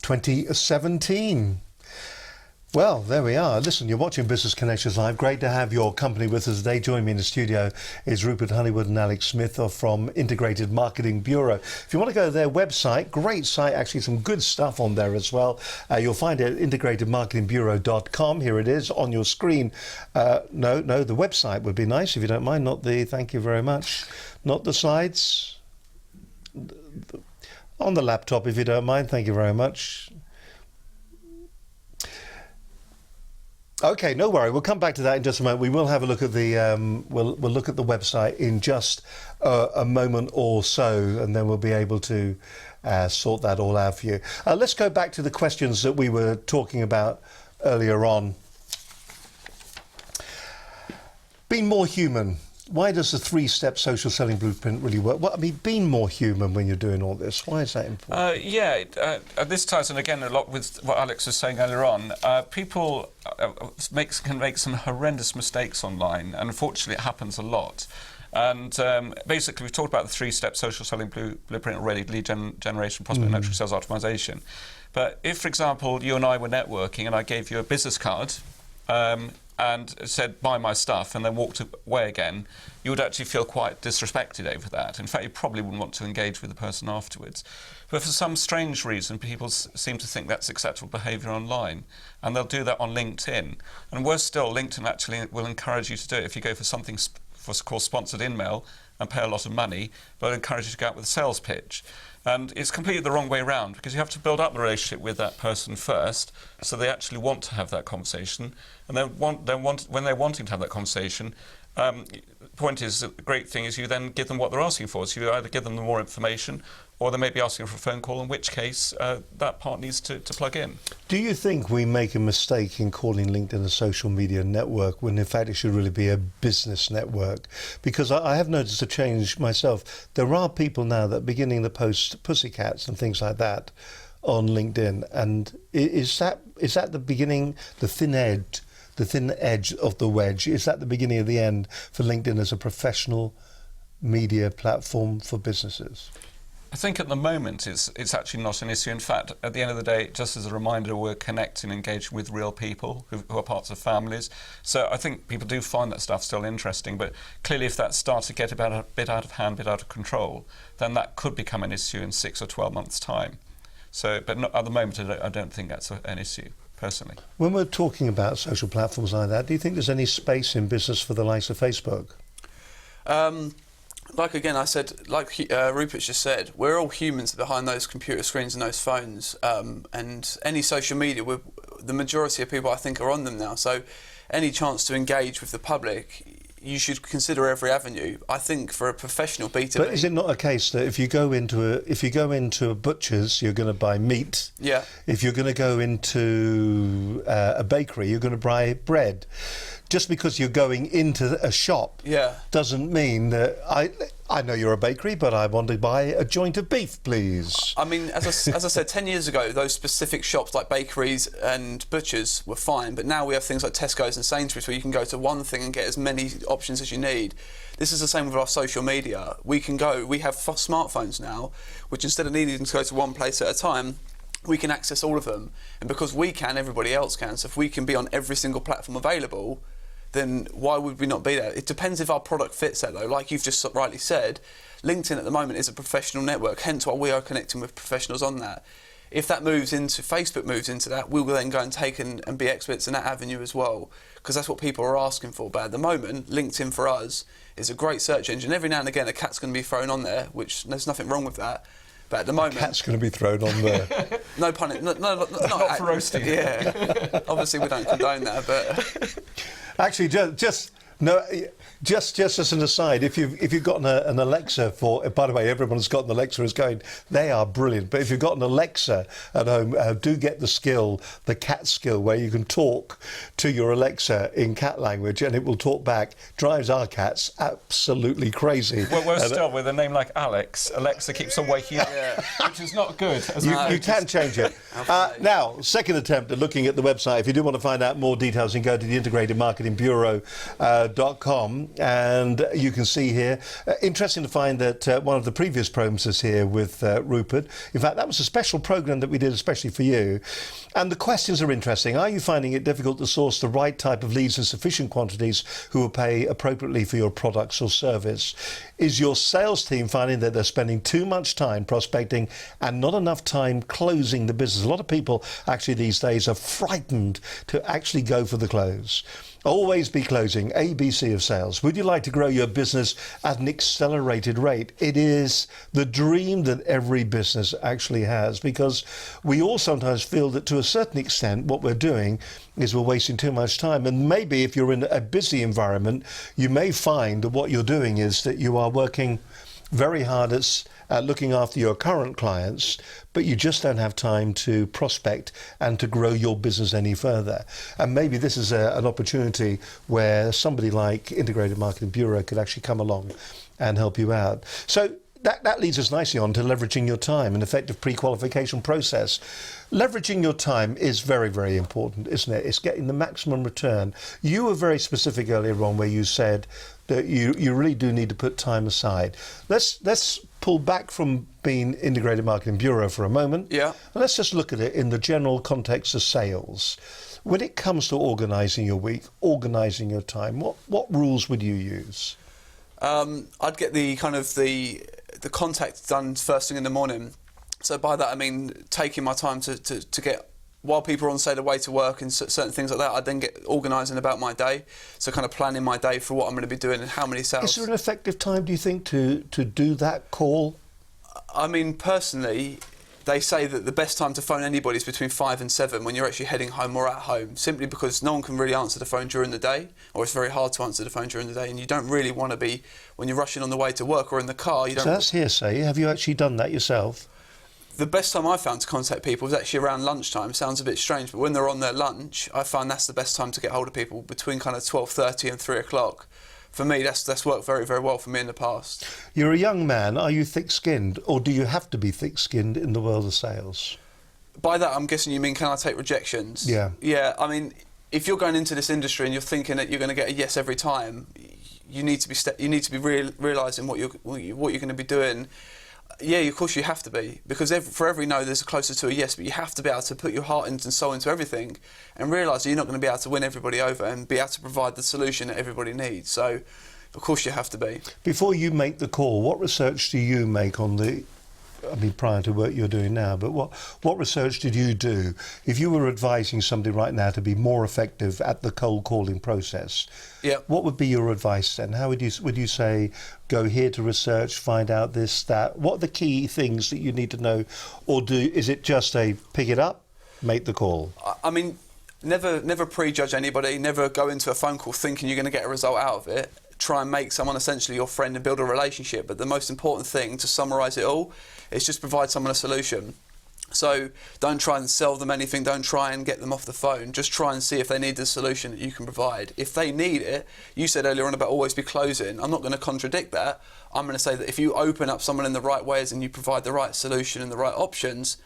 2017. Well, there we are. Listen, you're watching Business Connections Live. Great to have your company with us today. Joining me in the studio is Rupert Honeywood and Alex Smith from Integrated Marketing Bureau. If you want to go to their website, great site, actually some good stuff on there as well. You'll find it at integratedmarketingbureau.com. Here it is on your screen. No, the website would be nice if you don't mind. Not the, thank you very much. Not the slides. On the laptop, if you don't mind. Thank you very much. Okay, no worry. We'll come back to that in just a moment. We will have a look at the we'll look at the website in just a moment or so, and then we'll be able to sort that all out for you. Let's go back to the questions that we were talking about earlier on. Being more human. Why does the 3-step social selling blueprint really work? Well, I mean, being more human when you're doing all this. Why is that important? This ties in again a lot with what Alex was saying earlier on. People can make some horrendous mistakes online, and unfortunately it happens a lot. And basically, we've talked about the 3-step social selling blueprint already: lead generation, prospect nurturing, sales optimization. But if, for example, you and I were networking and I gave you a business card, and said, buy my stuff, and then walked away again, you would actually feel quite disrespected over that. In fact, you probably wouldn't want to engage with the person afterwards. But for some strange reason, people seem to think that's acceptable behaviour online, and they'll do that on LinkedIn. And worse still, LinkedIn actually will encourage you to do it if you go for something what's called sponsored email and pay a lot of money, but encourage you to go out with a sales pitch. And it's completely the wrong way around, because you have to build up the relationship with that person first, so they actually want to have that conversation. And when they're wanting to have that conversation, the point is, the great thing is you then give them what they're asking for. So you either give them more information, or they may be asking for a phone call, in which case that part needs to plug in. Do you think we make a mistake in calling LinkedIn a social media network when in fact it should really be a business network? Because I have noticed a change myself. There are people now that are beginning to post pussycats and things like that on LinkedIn. And is that the beginning, the thin edge of the wedge? Is that the beginning of the end for LinkedIn as a professional media platform for businesses? I think at the moment it's actually not an issue. In fact, at the end of the day, just as a reminder, we're connecting and engaging with real people who are parts of families. So I think people do find that stuff still interesting. But clearly, if that starts to get a bit out of hand, a bit out of control, then that could become an issue in 6 or 12 months' time. So, but not, at the moment, I don't think that's an issue, personally. When we're talking about social platforms like that, do you think there's any space in business for the likes of Facebook? Like again, I said, like Rupert just said, we're all humans behind those computer screens and those phones, and any social media, the majority of people I think are on them now. So any chance to engage with the public, you should consider every avenue. I think for a professional B2B. But is it not a case that if you go into a butcher's, you're going to buy meat? Yeah. If you're going to go into a bakery, you're going to buy bread. Just because you're going into a shop doesn't mean that I know you're a bakery, but I want to buy a joint of beef, please. I mean, as I said, 10 years ago, those specific shops like bakeries and butchers were fine, but now we have things like Tesco's and Sainsbury's where you can go to one thing and get as many options as you need. This is the same with our social media. We have smartphones now, which instead of needing to go to one place at a time, we can access all of them. And because we can, everybody else can. So if we can be on every single platform available, then why would we not be there? It depends if our product fits that, though. Like you've just rightly said, LinkedIn at the moment is a professional network, hence why we are connecting with professionals on that. If that moves into, Facebook moves into that, we will then go and take and be experts in that avenue as well, because that's what people are asking for. But at the moment, LinkedIn for us is a great search engine. Every now and again, a cat's going to be thrown on there, which there's nothing wrong with that. But at the moment, Cat's going to be thrown on there. No pun. Not for roasting. Yeah. Obviously, we don't condone that, but Actually, just as an aside, if you've got an Alexa by the way, everyone's got an Alexa is going, they are brilliant. But if you've got an Alexa at home, do get the cat skill, where you can talk to your Alexa in cat language and it will talk back. Drives our cats absolutely crazy. Well, worse still, with a name like Alex, Alexa keeps on waking up, which is not good. You can change it. Now, second attempt at looking at the website. If you do want to find out more details, you can go to the integratedmarketingbureau.com, and you can see here. Interesting to find that one of the previous programs is here with Rupert. In fact, that was a special program that we did especially for you. And the questions are interesting. Are you finding it difficult to source the right type of leads in sufficient quantities who will pay appropriately for your products or service? Is your sales team finding that they're spending too much time prospecting and not enough time closing the business? A lot of people actually these days are frightened to actually go for the close. Always be closing. ABC of sales. Would you like to grow your business at an accelerated rate? It is the dream that every business actually has, because we all sometimes feel that to a certain extent what we're doing is we're wasting too much time. And maybe if you're in a busy environment, you may find that what you're doing is that you are working very hard at looking after your current clients, but you just don't have time to prospect and to grow your business any further. And maybe this is an opportunity where somebody like Integrated Marketing Bureau could actually come along and help you out. So that leads us nicely on to leveraging your time, an effective pre-qualification process. Leveraging your time is very, very important, isn't it? It's getting the maximum return. You were very specific earlier on where you said that you really do need to put time aside. Let's pull back from being Integrated Marketing Bureau for a moment. Yeah. And let's just look at it in the general context of sales. When it comes to organising your week, organising your time, what rules would you use? I'd get the contact done first thing in the morning. So by that I mean taking my time to get, while people are on, say, the way to work and certain things like that, I then get organising about my day. So kind of planning my day for what I'm going to be doing and how many sales. Is there an effective time, do you think, to do that call? I mean, personally, they say that the best time to phone anybody is between 5 and 7 when you're actually heading home or at home, simply because no one can really answer the phone during the day, or it's very hard to answer the phone during the day, and you don't really want to be, when you're rushing on the way to work or in the car. So that's hearsay. Have you actually done that yourself? The best time I found to contact people was actually around lunchtime. Sounds a bit strange, but when they're on their lunch, I find that's the best time to get hold of people, between kind of 12:30 and 3 o'clock. For me, that's worked very, very well for me in the past. You're a young man. Are you thick-skinned, or do you have to be thick-skinned in the world of sales? By that, I'm guessing you mean, can I take rejections? Yeah. Yeah, I mean, if you're going into this industry and you're thinking that you're going to get a yes every time, you need to be realising what you're going to be doing. Yeah, of course you have to be, because for every no there's closer to a yes, but you have to be able to put your heart and soul into everything and realise that you're not going to be able to win everybody over and be able to provide the solution that everybody needs. So, of course you have to be. Before you make the call, what research do you make on prior to what you're doing now, but what research did you do? If you were advising somebody right now to be more effective at the cold calling process, what would be your advice then? How would you say, go here to research, find out this, that? What are the key things that you need to know? Or is it just a pick it up, make the call? I mean, never prejudge anybody, never go into a phone call thinking you're going to get a result out of it. Try and make someone essentially your friend and build a relationship. But the most important thing, to summarise it all, is just provide someone a solution. So don't try and sell them anything, don't try and get them off the phone, just try and see if they need the solution that you can provide. If they need it, you said earlier on about always be closing, I'm not going to contradict that. I'm going to say that if you open up someone in the right ways and you provide the right solution and the right options,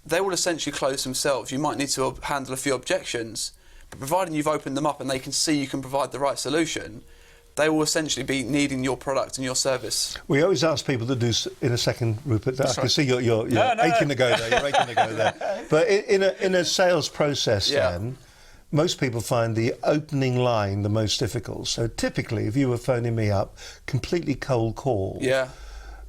they will essentially close themselves. You might need to handle a few objections, but providing you've opened them up and they can see you can provide the right solution, they will essentially be needing your product and your service. We always ask people to do in a second, Rupert. I can see you're No. aching to go there. You're aching to go there. But in a sales process, then, most people find the opening line the most difficult. So typically, if you were phoning me up, completely cold call. Yeah.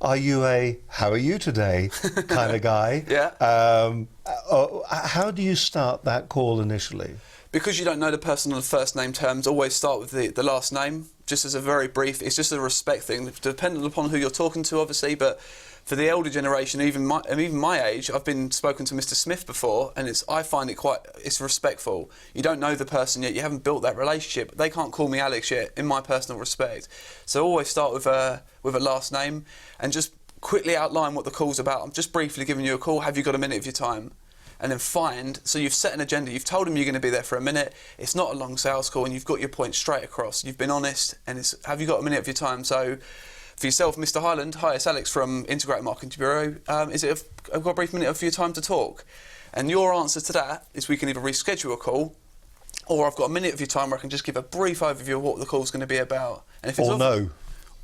Are you a "How are you today" kind of guy? Yeah. How do you start that call initially? Because you don't know the person on the first name terms, always start with the last name, just as a very brief, it's just a respect thing, depending upon who you're talking to, obviously, but for the elder generation, even my age, I've been spoken to Mr. Smith before, and I find it's respectful. You don't know the person yet, you haven't built that relationship. They can't call me Alex yet, in my personal respect. So always start with a last name, and just quickly outline what the call's about. I'm just briefly giving you a call, have you got a minute of your time? And then so you've set an agenda, you've told them you're going to be there for a minute, it's not a long sales call, and you've got your point straight across, you've been honest, and have you got a minute of your time? So for yourself, Mr. Highland, hi, it's Alex from Integrated Marketing Bureau, I've got a brief minute of your time to talk? And your answer to that is we can either reschedule a call, or I've got a minute of your time where I can just give a brief overview of what the call's going to be about. And if it's no.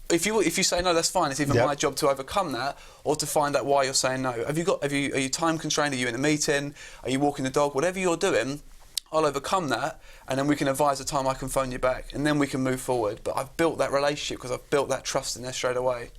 If you say no, that's fine. It's either my job to overcome that or to find out why you're saying no. Are you time constrained? Are you in a meeting? Are you walking the dog? Whatever you're doing, I'll overcome that, and then we can advise the time I can phone you back, and then we can move forward. But I've built that relationship because I've built that trust in there straight away.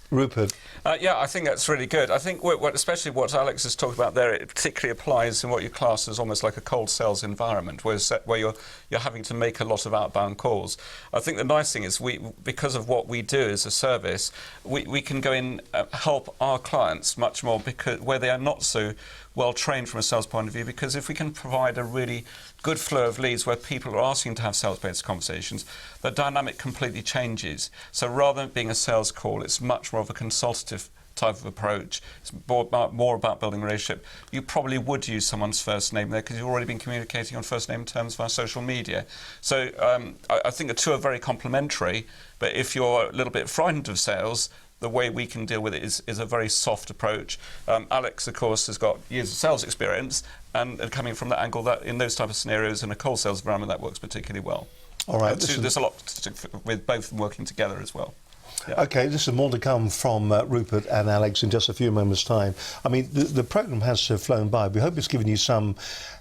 Rupert. Yeah, I think that's really good. I think especially what Alex has talked about there, it particularly applies in what you class as almost like a cold sales environment, where you're having to make a lot of outbound calls. I think the nice thing is because of what we do as a service, we can go in help our clients much more where they are not so well trained from a sales point of view, because if we can provide a really good flow of leads where people are asking to have sales-based conversations, the dynamic completely changes. So rather than being a sales call, it's much more of a consultative type of approach. It's more about building a relationship. You probably would use someone's first name there because you've already been communicating on first name terms via social media. So I think the two are very complementary, but if you're a little bit frightened of sales, the way we can deal with it is a very soft approach. Alex, of course, has got years of sales experience, and coming from that angle, that in those type of scenarios in a cold sales environment, that works particularly well. All right, there's a lot with both of them working together as well. Yeah. Okay, this is more to come from Rupert and Alex in just a few moments' time. I mean, the programme has flown by. We hope it's given you some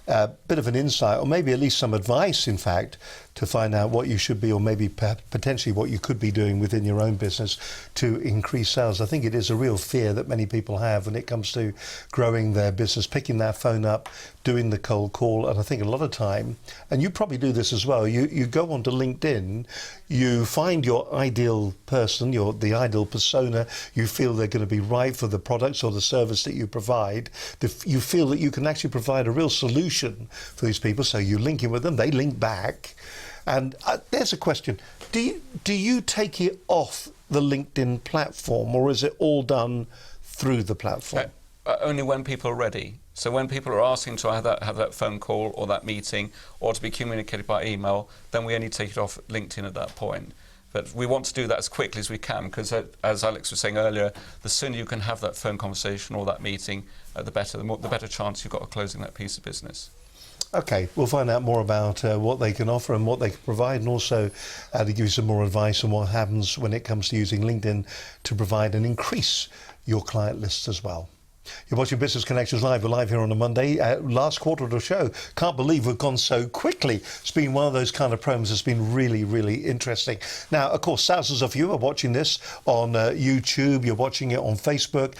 bit of an insight, or maybe at least some advice, in fact, to find out what you should be, or maybe potentially what you could be doing within your own business to increase sales. I think it is a real fear that many people have when it comes to growing their business, picking that phone up, doing the cold call. And I think a lot of time, and you probably do this as well, you go onto LinkedIn, you find your ideal person, the ideal persona, you feel they're going to be right for the products or the service that you provide. You feel that you can actually provide a real solution for these people, so you link in with them, they link back. And there's a question. Do you take it off the LinkedIn platform, or is it all done through the platform? Only when people are ready. So when people are asking to have that phone call or that meeting or to be communicated by email, then we only take it off LinkedIn at that point. But we want to do that as quickly as we can, because as Alex was saying earlier, the sooner you can have that phone conversation or that meeting, the better chance you've got of closing that piece of business. Okay, we'll find out more about what they can offer and what they can provide, and also to give you some more advice on what happens when it comes to using LinkedIn to provide and increase your client lists as well. You're watching Business Connections Live. We're live here on a Monday. Last quarter of the show. Can't believe we've gone so quickly. It's been one of those kind of programs that's been really, really interesting. Now, of course, thousands of you are watching this on YouTube. You're watching it on Facebook.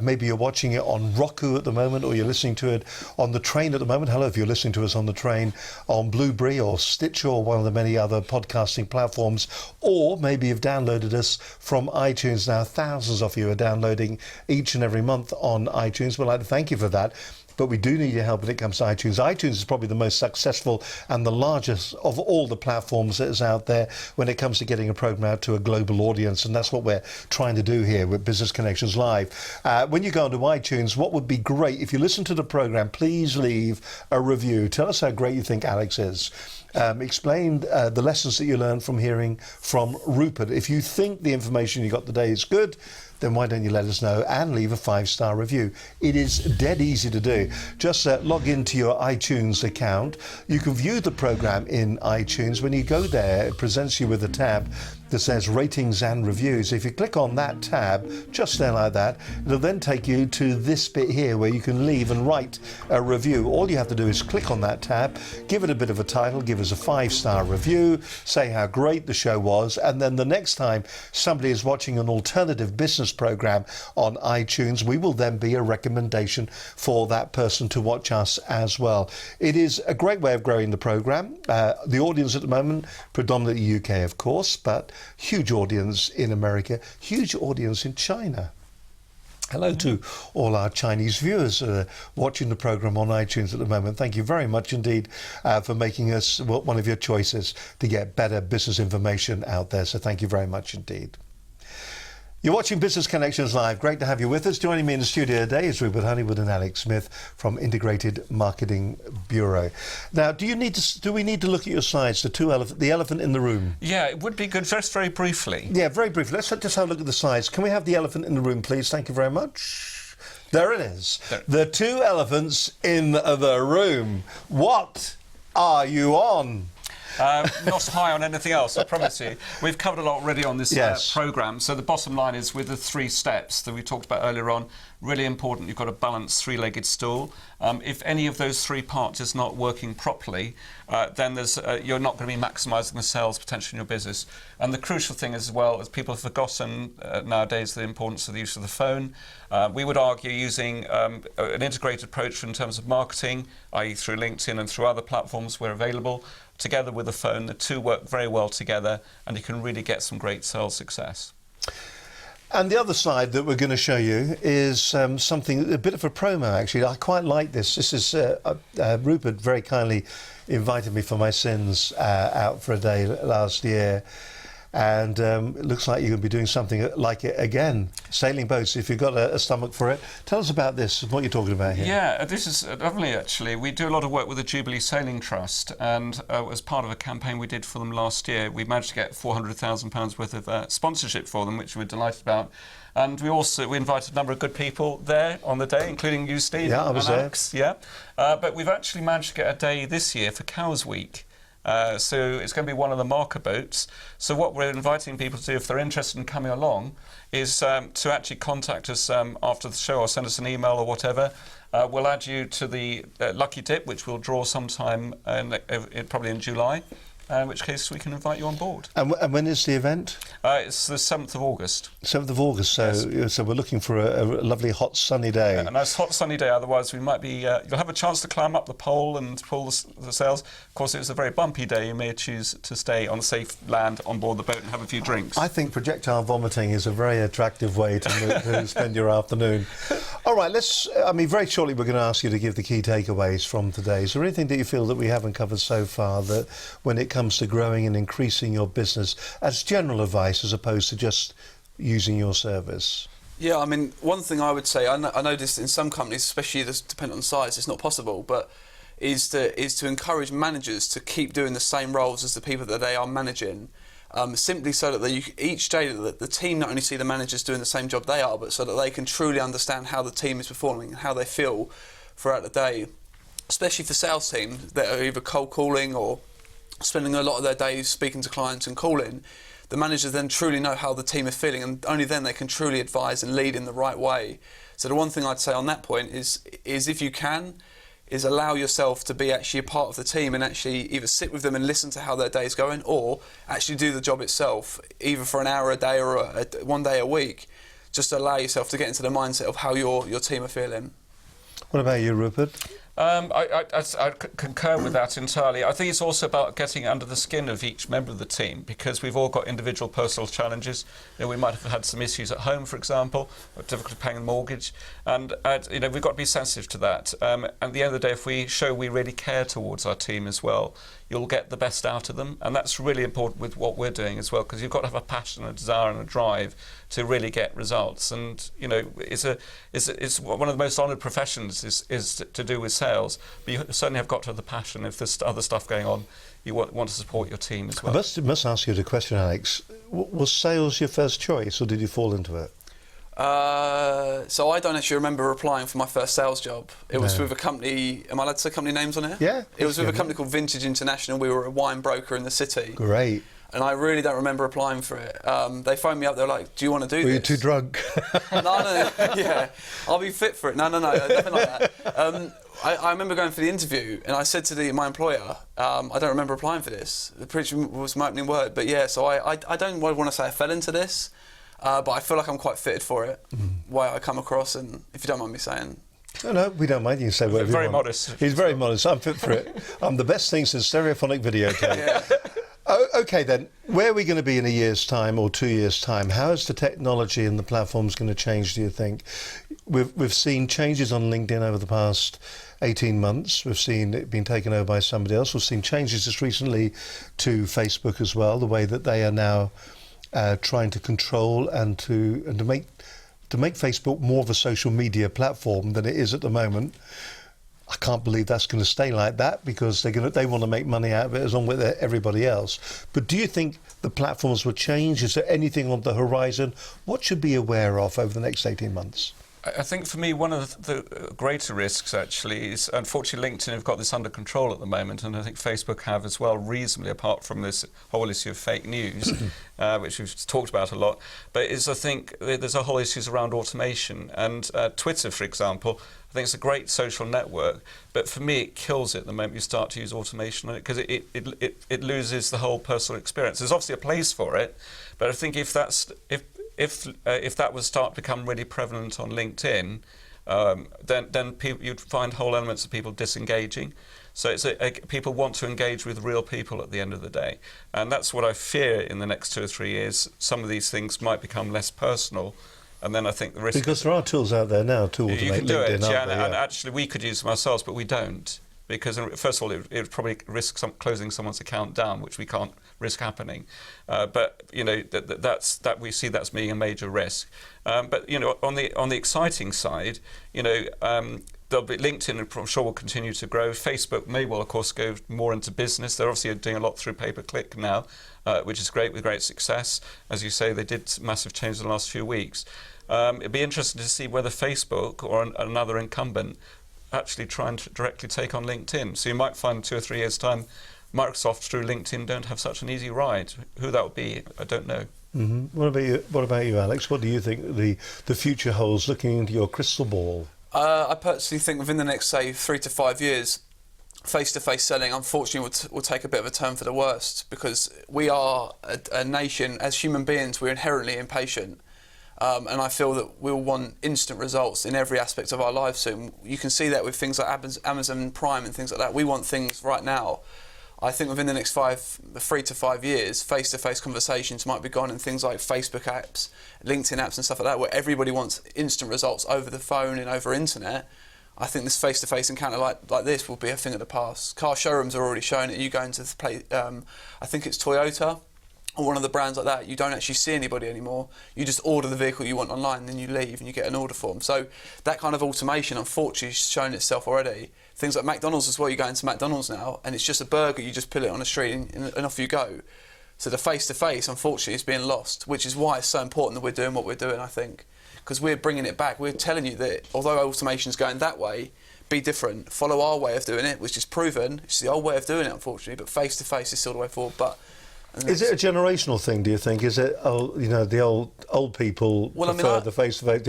Maybe you're watching it on Roku at the moment, or you're listening to it on the train at the moment. Hello, if you're listening to us on the train, on Blueberry or Stitcher or one of the many other podcasting platforms. Or maybe you've downloaded us from iTunes. Now, thousands of you are downloading each and every month on iTunes. We'd like to thank you for that. but we do need your help when it comes to iTunes. iTunes is probably the most successful and the largest of all the platforms that is out there when it comes to getting a program out to a global audience, and that's what we're trying to do here with Business Connections Live. When you go onto iTunes, what would be great, if you listen to the program, please leave a review. Tell us how great you think Alex is. Explain the lessons that you learned from hearing from Rupert. If you think the information you got today is good, then why don't you let us know and leave a 5-star review. It is dead easy to do. Just log into your iTunes account. You can view the program in iTunes. When you go there, it presents you with a tab that says ratings and reviews. If you click on that tab, just there like that, it'll then take you to this bit here where you can leave and write a review. All you have to do is click on that tab, give it a bit of a title, give us a 5-star review, say how great the show was, and then the next time somebody is watching an alternative business program on iTunes, we will then be a recommendation for that person to watch us as well. It is a great way of growing the program. The audience at the moment, predominantly UK of course, but huge audience in America, huge audience in China. Hello to all our Chinese viewers watching the program on iTunes at the moment. Thank you very much indeed for making us one of your choices to get better business information out there. So thank you very much indeed. You're watching Business Connections Live. Great to have you with us. Joining me in the studio today is Rupert Honeywood and Alex Smith from Integrated Marketing Bureau. Now, do we need to look at your slides, the elephant in the room? Yeah, it would be good, just very briefly. Yeah, very briefly. Let's just have a look at the slides. Can we have the elephant in the room, please? Thank you very much. There it is. There. The 2 elephants in the room. What are you on? Not high on anything else, I promise you. We've covered a lot already on this programme. So the bottom line is, with the 3 steps that we talked about earlier on, really important, you've got a balanced 3-legged stool. If any of those 3 parts is not working properly, then you're not going to be maximising the sales potential in your business. And the crucial thing as well is people have forgotten nowadays the importance of the use of the phone. We would argue using an integrated approach in terms of marketing, i.e. through LinkedIn and through other platforms where available, together with the phone. The 2 work very well together, and you can really get some great sales success. And the other slide that we're going to show you is something, a bit of a promo actually. I quite like this. This is Rupert very kindly invited me for my sins out for a day last year. And it looks like you're going to be doing something like it again. Sailing boats, if you've got a stomach for it. Tell us about this, what you're talking about here. Yeah, this is lovely actually. We do a lot of work with the Jubilee Sailing Trust, and as part of a campaign we did for them last year, we managed to get £400,000 worth of sponsorship for them, which we're delighted about. And we invited a number of good people there on the day, including you, Steve. Yeah, I was there. Alex. Yeah, but we've actually managed to get a day this year for Cows Week. So it's going to be one of the marker boats. So what we're inviting people to do, if they're interested in coming along, is to actually contact us after the show or send us an email or whatever. We'll add you to the lucky dip, which we'll draw sometime probably in July. In which case we can invite you on board. And when is the event? It's the 7th of August. 7th of August, so, yes. So we're looking for a lovely hot sunny day. A nice hot sunny day, otherwise we might be, you'll have a chance to climb up the pole and pull the sails. Of course, it's a very bumpy day, you may choose to stay on safe land on board the boat and have a few drinks. I think projectile vomiting is a very attractive way to spend your afternoon. All right, very shortly we're going to ask you to give the key takeaways from today. Is there anything that you feel that we haven't covered so far that when it comes to growing and increasing your business as general advice as opposed to just using your service? Yeah, I mean, one thing I would say, I know this in some companies, especially this depending on size, it's not possible, but is to encourage managers to keep doing the same roles as the people that they are managing, simply so that each day that the team not only see the managers doing the same job they are, but so that they can truly understand how the team is performing and how they feel throughout the day, especially for sales teams that are either cold calling or spending a lot of their days speaking to clients and calling. The managers then truly know how the team is feeling, and only then they can truly advise and lead in the right way. So the one thing I'd say on that point is if you can, is allow yourself to be actually a part of the team and actually either sit with them and listen to how their day is going, or actually do the job itself, either for an hour a day or one day a week. Just allow yourself to get into the mindset of how your team are feeling. What about you, Rupert? I concur with that entirely. I think it's also about getting under the skin of each member of the team, because we've all got individual personal challenges. We might have had some issues at home, for example, or difficulty paying the mortgage, and we've got to be sensitive to that. And at the end of the day, if we show we really care towards our team as well, you'll get the best out of them, and that's really important with what we're doing as well, because you've got to have a passion, a desire, and a drive to really get results. And it's one of the most honoured professions is to do with sales, but you certainly have got to have the passion. If there's other stuff going on, you want to support your team as well. I must ask you the question, Alex. Was sales your first choice, or did you fall into it? So I don't actually remember applying for my first sales job. It was with a company. Am I allowed to say company names on here? Yeah. It was with a company called Vintage International. We were a wine broker in the city. Great. And I really don't remember applying for it. They phoned me up. They were like, "Do you want to do this?" Were you too drunk? No. Yeah, I'll be fit for it. No, nothing like that. I remember going for the interview, and I said to my employer, "I don't remember applying for this." The preacher was my opening word, but yeah. So I don't want to say I fell into this. But I feel like I'm quite fitted for it, why I come across, and if you don't mind me saying. No, we don't mind. You can say whatever you want. Very modest. He's very modest. I'm fit for it. I'm the best thing since stereophonic videotape. Yeah. Okay then, where are we going to be in a year's time or 2 years' time? How is the technology and the platforms going to change, do you think? We've seen changes on LinkedIn over the past 18 months. We've seen it being taken over by somebody else. We've seen changes just recently to Facebook as well, the way that they are now trying to control and to make Facebook more of a social media platform than it is at the moment. I can't believe that's going to stay like that, because they want to make money out of it as long with everybody else. But do you think the platforms will change? Is there anything on the horizon? What should we be aware of over the next 18 months? I think for me, one of the greater risks actually is, unfortunately, LinkedIn have got this under control at the moment, and I think Facebook have as well, reasonably, apart from this whole issue of fake news, which we've talked about a lot. But I think there's a whole issues around automation, and Twitter, for example, I think it's a great social network, but for me it kills it the moment you start to use automation on it, because it loses the whole personal experience. There's obviously a place for it, but I think if that would start to become really prevalent on LinkedIn, then you'd find whole elements of people disengaging. So people want to engage with real people at the end of the day, and that's what I fear in the next 2 or 3 years. Some of these things might become less personal. And then I think the risk... Because there are tools out there now to automate LinkedIn. You can do it, yeah, and actually we could use them ourselves, but we don't. Because first of all, it would probably risk closing someone's account down, which we can't risk happening. But that we see that's being a major risk. But on the exciting side, there'll be LinkedIn, I'm sure, will continue to grow. Facebook may well, of course, go more into business. They're obviously doing a lot through pay-per-click now, which is great, with great success. As you say, they did massive change in the last few weeks. It'd be interesting to see whether Facebook or another incumbent actually try and directly take on LinkedIn. So you might find in 2 or 3 years' time, Microsoft through LinkedIn don't have such an easy ride. Who that would be, I don't know. Mm-hmm. What about you, Alex? What do you think the future holds, looking into your crystal ball? I personally think within the next, say, 3 to 5 years, face-to-face selling, unfortunately, will take a bit of a turn for the worst, because we are a nation, as human beings, we're inherently impatient. And I feel that we'll want instant results in every aspect of our lives soon. You can see that with things like Amazon Prime and things like that. We want things right now. I think within the next 3 to 5 years, face-to-face conversations might be gone, and things like Facebook apps, LinkedIn apps and stuff like that, where everybody wants instant results over the phone and over internet. I think this face-to-face encounter like this will be a thing of the past. Car showrooms are already showing it. You go into the place, I think it's Toyota, or one of the brands like that, you don't actually see anybody anymore. You just order the vehicle you want online, then you leave and you get an order form. So that kind of automation, unfortunately, has shown itself already. Things like McDonald's as well, you go into McDonald's now and it's just a burger, you just put it on the street and off you go. So the face-to-face, unfortunately, is being lost, which is why it's so important that we're doing what we're doing, I think. Because we're bringing it back. We're telling you that although automation's going that way, be different. Follow our way of doing it, which is proven. It's the old way of doing it, unfortunately, but face-to-face is still the way forward. Is it a generational thing, do you think? Is it, the old people prefer the face-to-face,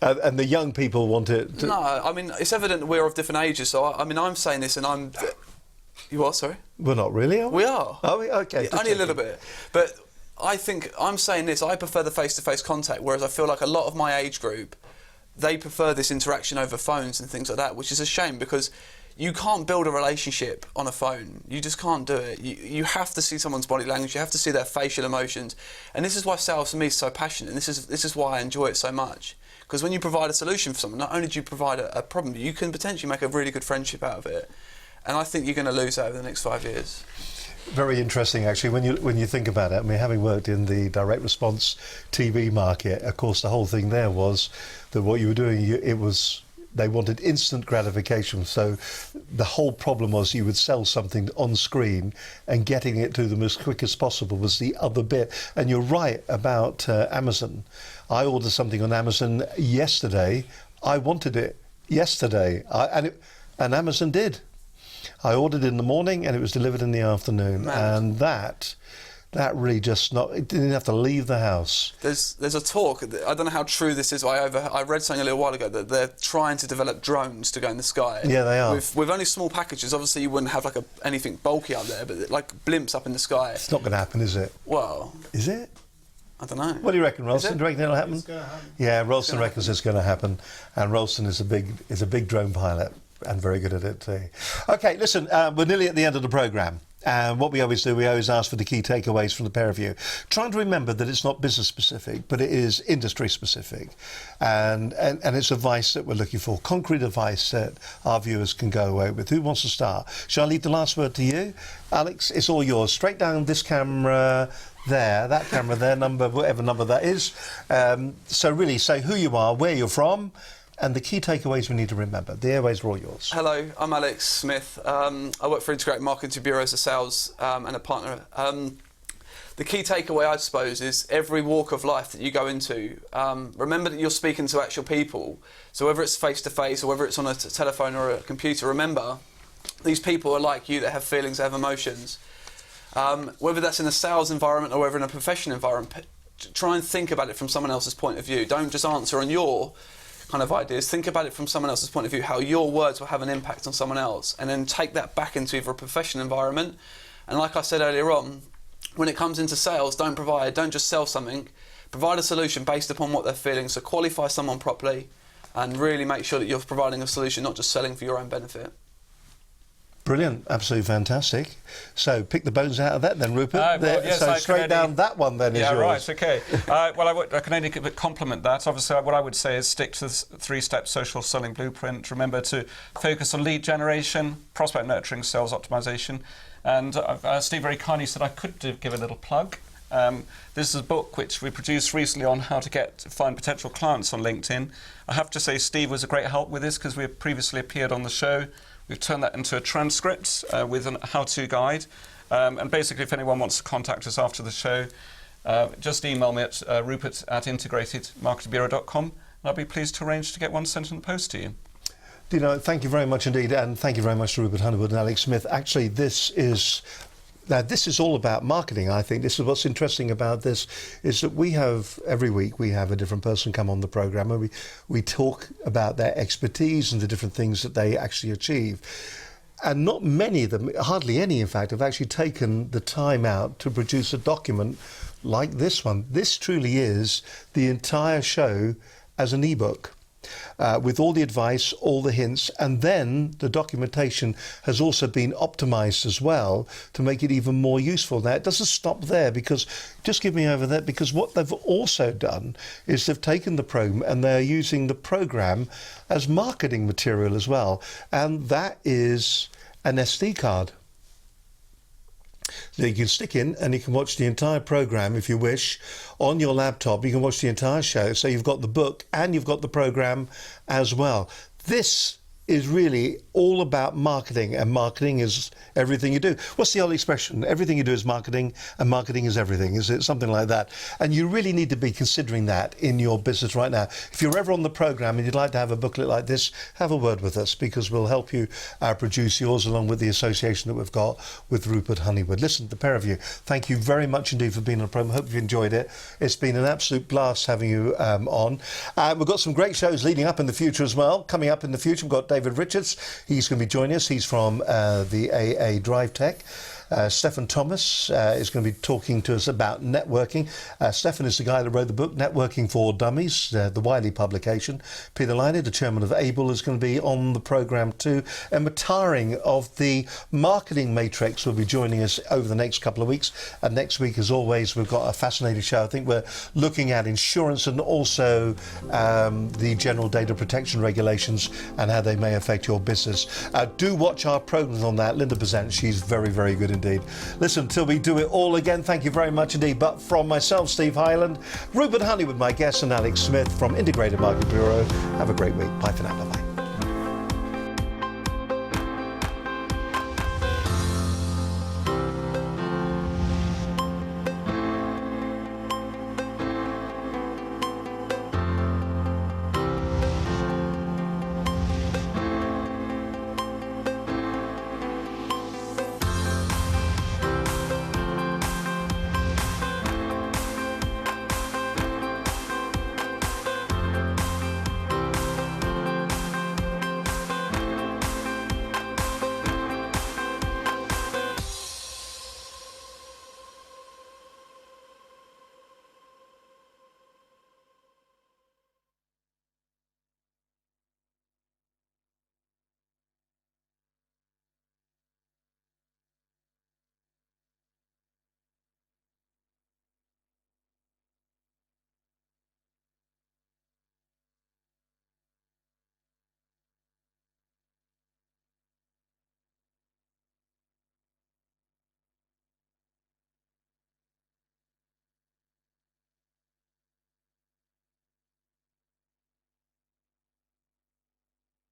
and the young people want it? No, I mean, it's evident that we're of different ages, so I'm saying this and I'm... You are, sorry? We're not really, are we? We are. Are we? Okay. Yeah, only a little bit. But I think, I'm saying this, I prefer the face-to-face contact, whereas I feel like a lot of my age group, they prefer this interaction over phones and things like that, which is a shame because you can't build a relationship on a phone. You just can't do it. You have to see someone's body language. You have to see their facial emotions. And this is why sales for me is so passionate. And this is why I enjoy it so much. Because when you provide a solution for someone, not only do you provide a problem, you can potentially make a really good friendship out of it. And I think you're going to lose that over the next 5 years. Very interesting, actually, when you think about it. I mean, having worked in the direct response TV market, of course, the whole thing there was that what you were doing, they wanted instant gratification. So the whole problem was you would sell something on screen and getting it to them as quick as possible was the other bit. And you're right about Amazon. I ordered something on Amazon yesterday. I wanted it yesterday, and Amazon did. I ordered in the morning and it was delivered in the afternoon. Mad. And that really just it didn't have to leave the house. There's a talk, I don't know how true this is, I read something a little while ago that they're trying to develop drones to go in the sky. Yeah, they are. With only small packages. Obviously you wouldn't have like anything bulky up there, but like blimps up in the sky. It's not going to happen, is it? Well, Is it? I don't know. What do you reckon, Ralston? it? Do you reckon it'll happen? It's gonna happen. Yeah, Ralston reckons it's going to happen, and Ralston is a big drone pilot and very good at it too. Okay, listen, we're nearly at the end of the programme. And what we always do, we always ask for the key takeaways from the pair of you. Trying to remember that it's not business specific, but it is industry specific. And it's advice that we're looking for, concrete advice that our viewers can go away with. Who wants to start? Shall I leave the last word to you? Alex, it's all yours. Straight down this camera there, that camera there, whatever number that is. So really say who you are, where you're from, and the key takeaways we need to remember. The airways are all yours. Hello, I'm Alex Smith. I work for Integrated Marketing Bureau as a sales and a partner. The key takeaway, I suppose, is every walk of life that you go into, remember that you're speaking to actual people. So whether it's face-to-face or whether it's on a telephone or a computer, remember, these people are like you, they have feelings, they have emotions. Whether that's in a sales environment or whether in a professional environment, try and think about it from someone else's point of view. Don't just answer on your kind of ideas. Think about it from someone else's point of view, how your words will have an impact on someone else, and then take that back into either a professional environment. And like I said earlier on, when it comes into sales, don't just sell something, provide a solution based upon what they're feeling. So qualify someone properly and really make sure that you're providing a solution, not just selling for your own benefit. Brilliant, absolutely fantastic. So pick the bones out of that then, Rupert. Yes, so straight down that one then is yeah, yours. right, okay. I can only compliment that. Obviously, what I would say is stick to the three-step social selling blueprint. Remember to focus on lead generation, prospect nurturing, sales optimization. And Steve very kindly said I could give a little plug. This is a book which we produced recently on how to find potential clients on LinkedIn. I have to say Steve was a great help with this because we had previously appeared on the show. We've turned that into a transcript with a how-to guide. And basically, if anyone wants to contact us after the show, just email me at rupert@integratedmarketingbureau.com, and I'll be pleased to arrange to get one sent in the post to you. Dino, thank you very much indeed, and thank you very much to Rupert Honeywood and Alex Smith. Actually, this is all about marketing. I think this is what's interesting about this is that every week we have a different person come on the programme and we talk about their expertise and the different things that they actually achieve. And not many of them, hardly any in fact, have actually taken the time out to produce a document like this one. This truly is the entire show as an ebook. With all the advice, all the hints, and then the documentation has also been optimized as well to make it even more useful. Now, it doesn't stop there because what they've also done is they've taken the program and they're using the program as marketing material as well. And that is an SD card that you can stick in and you can watch the entire program if you wish on your laptop. You can watch the entire show, so you've got the book and you've got the program as well. This is really all about marketing, and marketing is everything you do. What's the old expression? Everything you do is marketing, and marketing is everything. Is it something like that? And you really need to be considering that in your business right now. If you're ever on the program and you'd like to have a booklet like this, have a word with us because we'll help you produce yours along with the association that we've got with Rupert Honeywood. Listen, the pair of you, thank you very much indeed for being on the program. I hope you've enjoyed it. It's been an absolute blast having you on. We've got some great shows leading up in the future as well. Coming up in the future, we've got David Richards. He's going to be joining us. He's from the AA Drive Tech. Stephen Thomas is going to be talking to us about networking. Stephen is the guy that wrote the book Networking for Dummies, the Wiley publication. Peter Liney, the chairman of ABLE, is going to be on the programme too. Emma Taring of the Marketing Matrix will be joining us over the next couple of weeks. And next week, as always, we've got a fascinating show. I think we're looking at insurance and also the general data protection regulations and how they may affect your business. Do watch our programmes on that. Linda Bazant, she's very, very good indeed. Listen, till we do it all again, thank you very much indeed. But from myself, Steve Hyland, Rupert Honey with my guest, and Alex Smith from Integrated Market Bureau, have a great week. Bye for now. Bye-bye.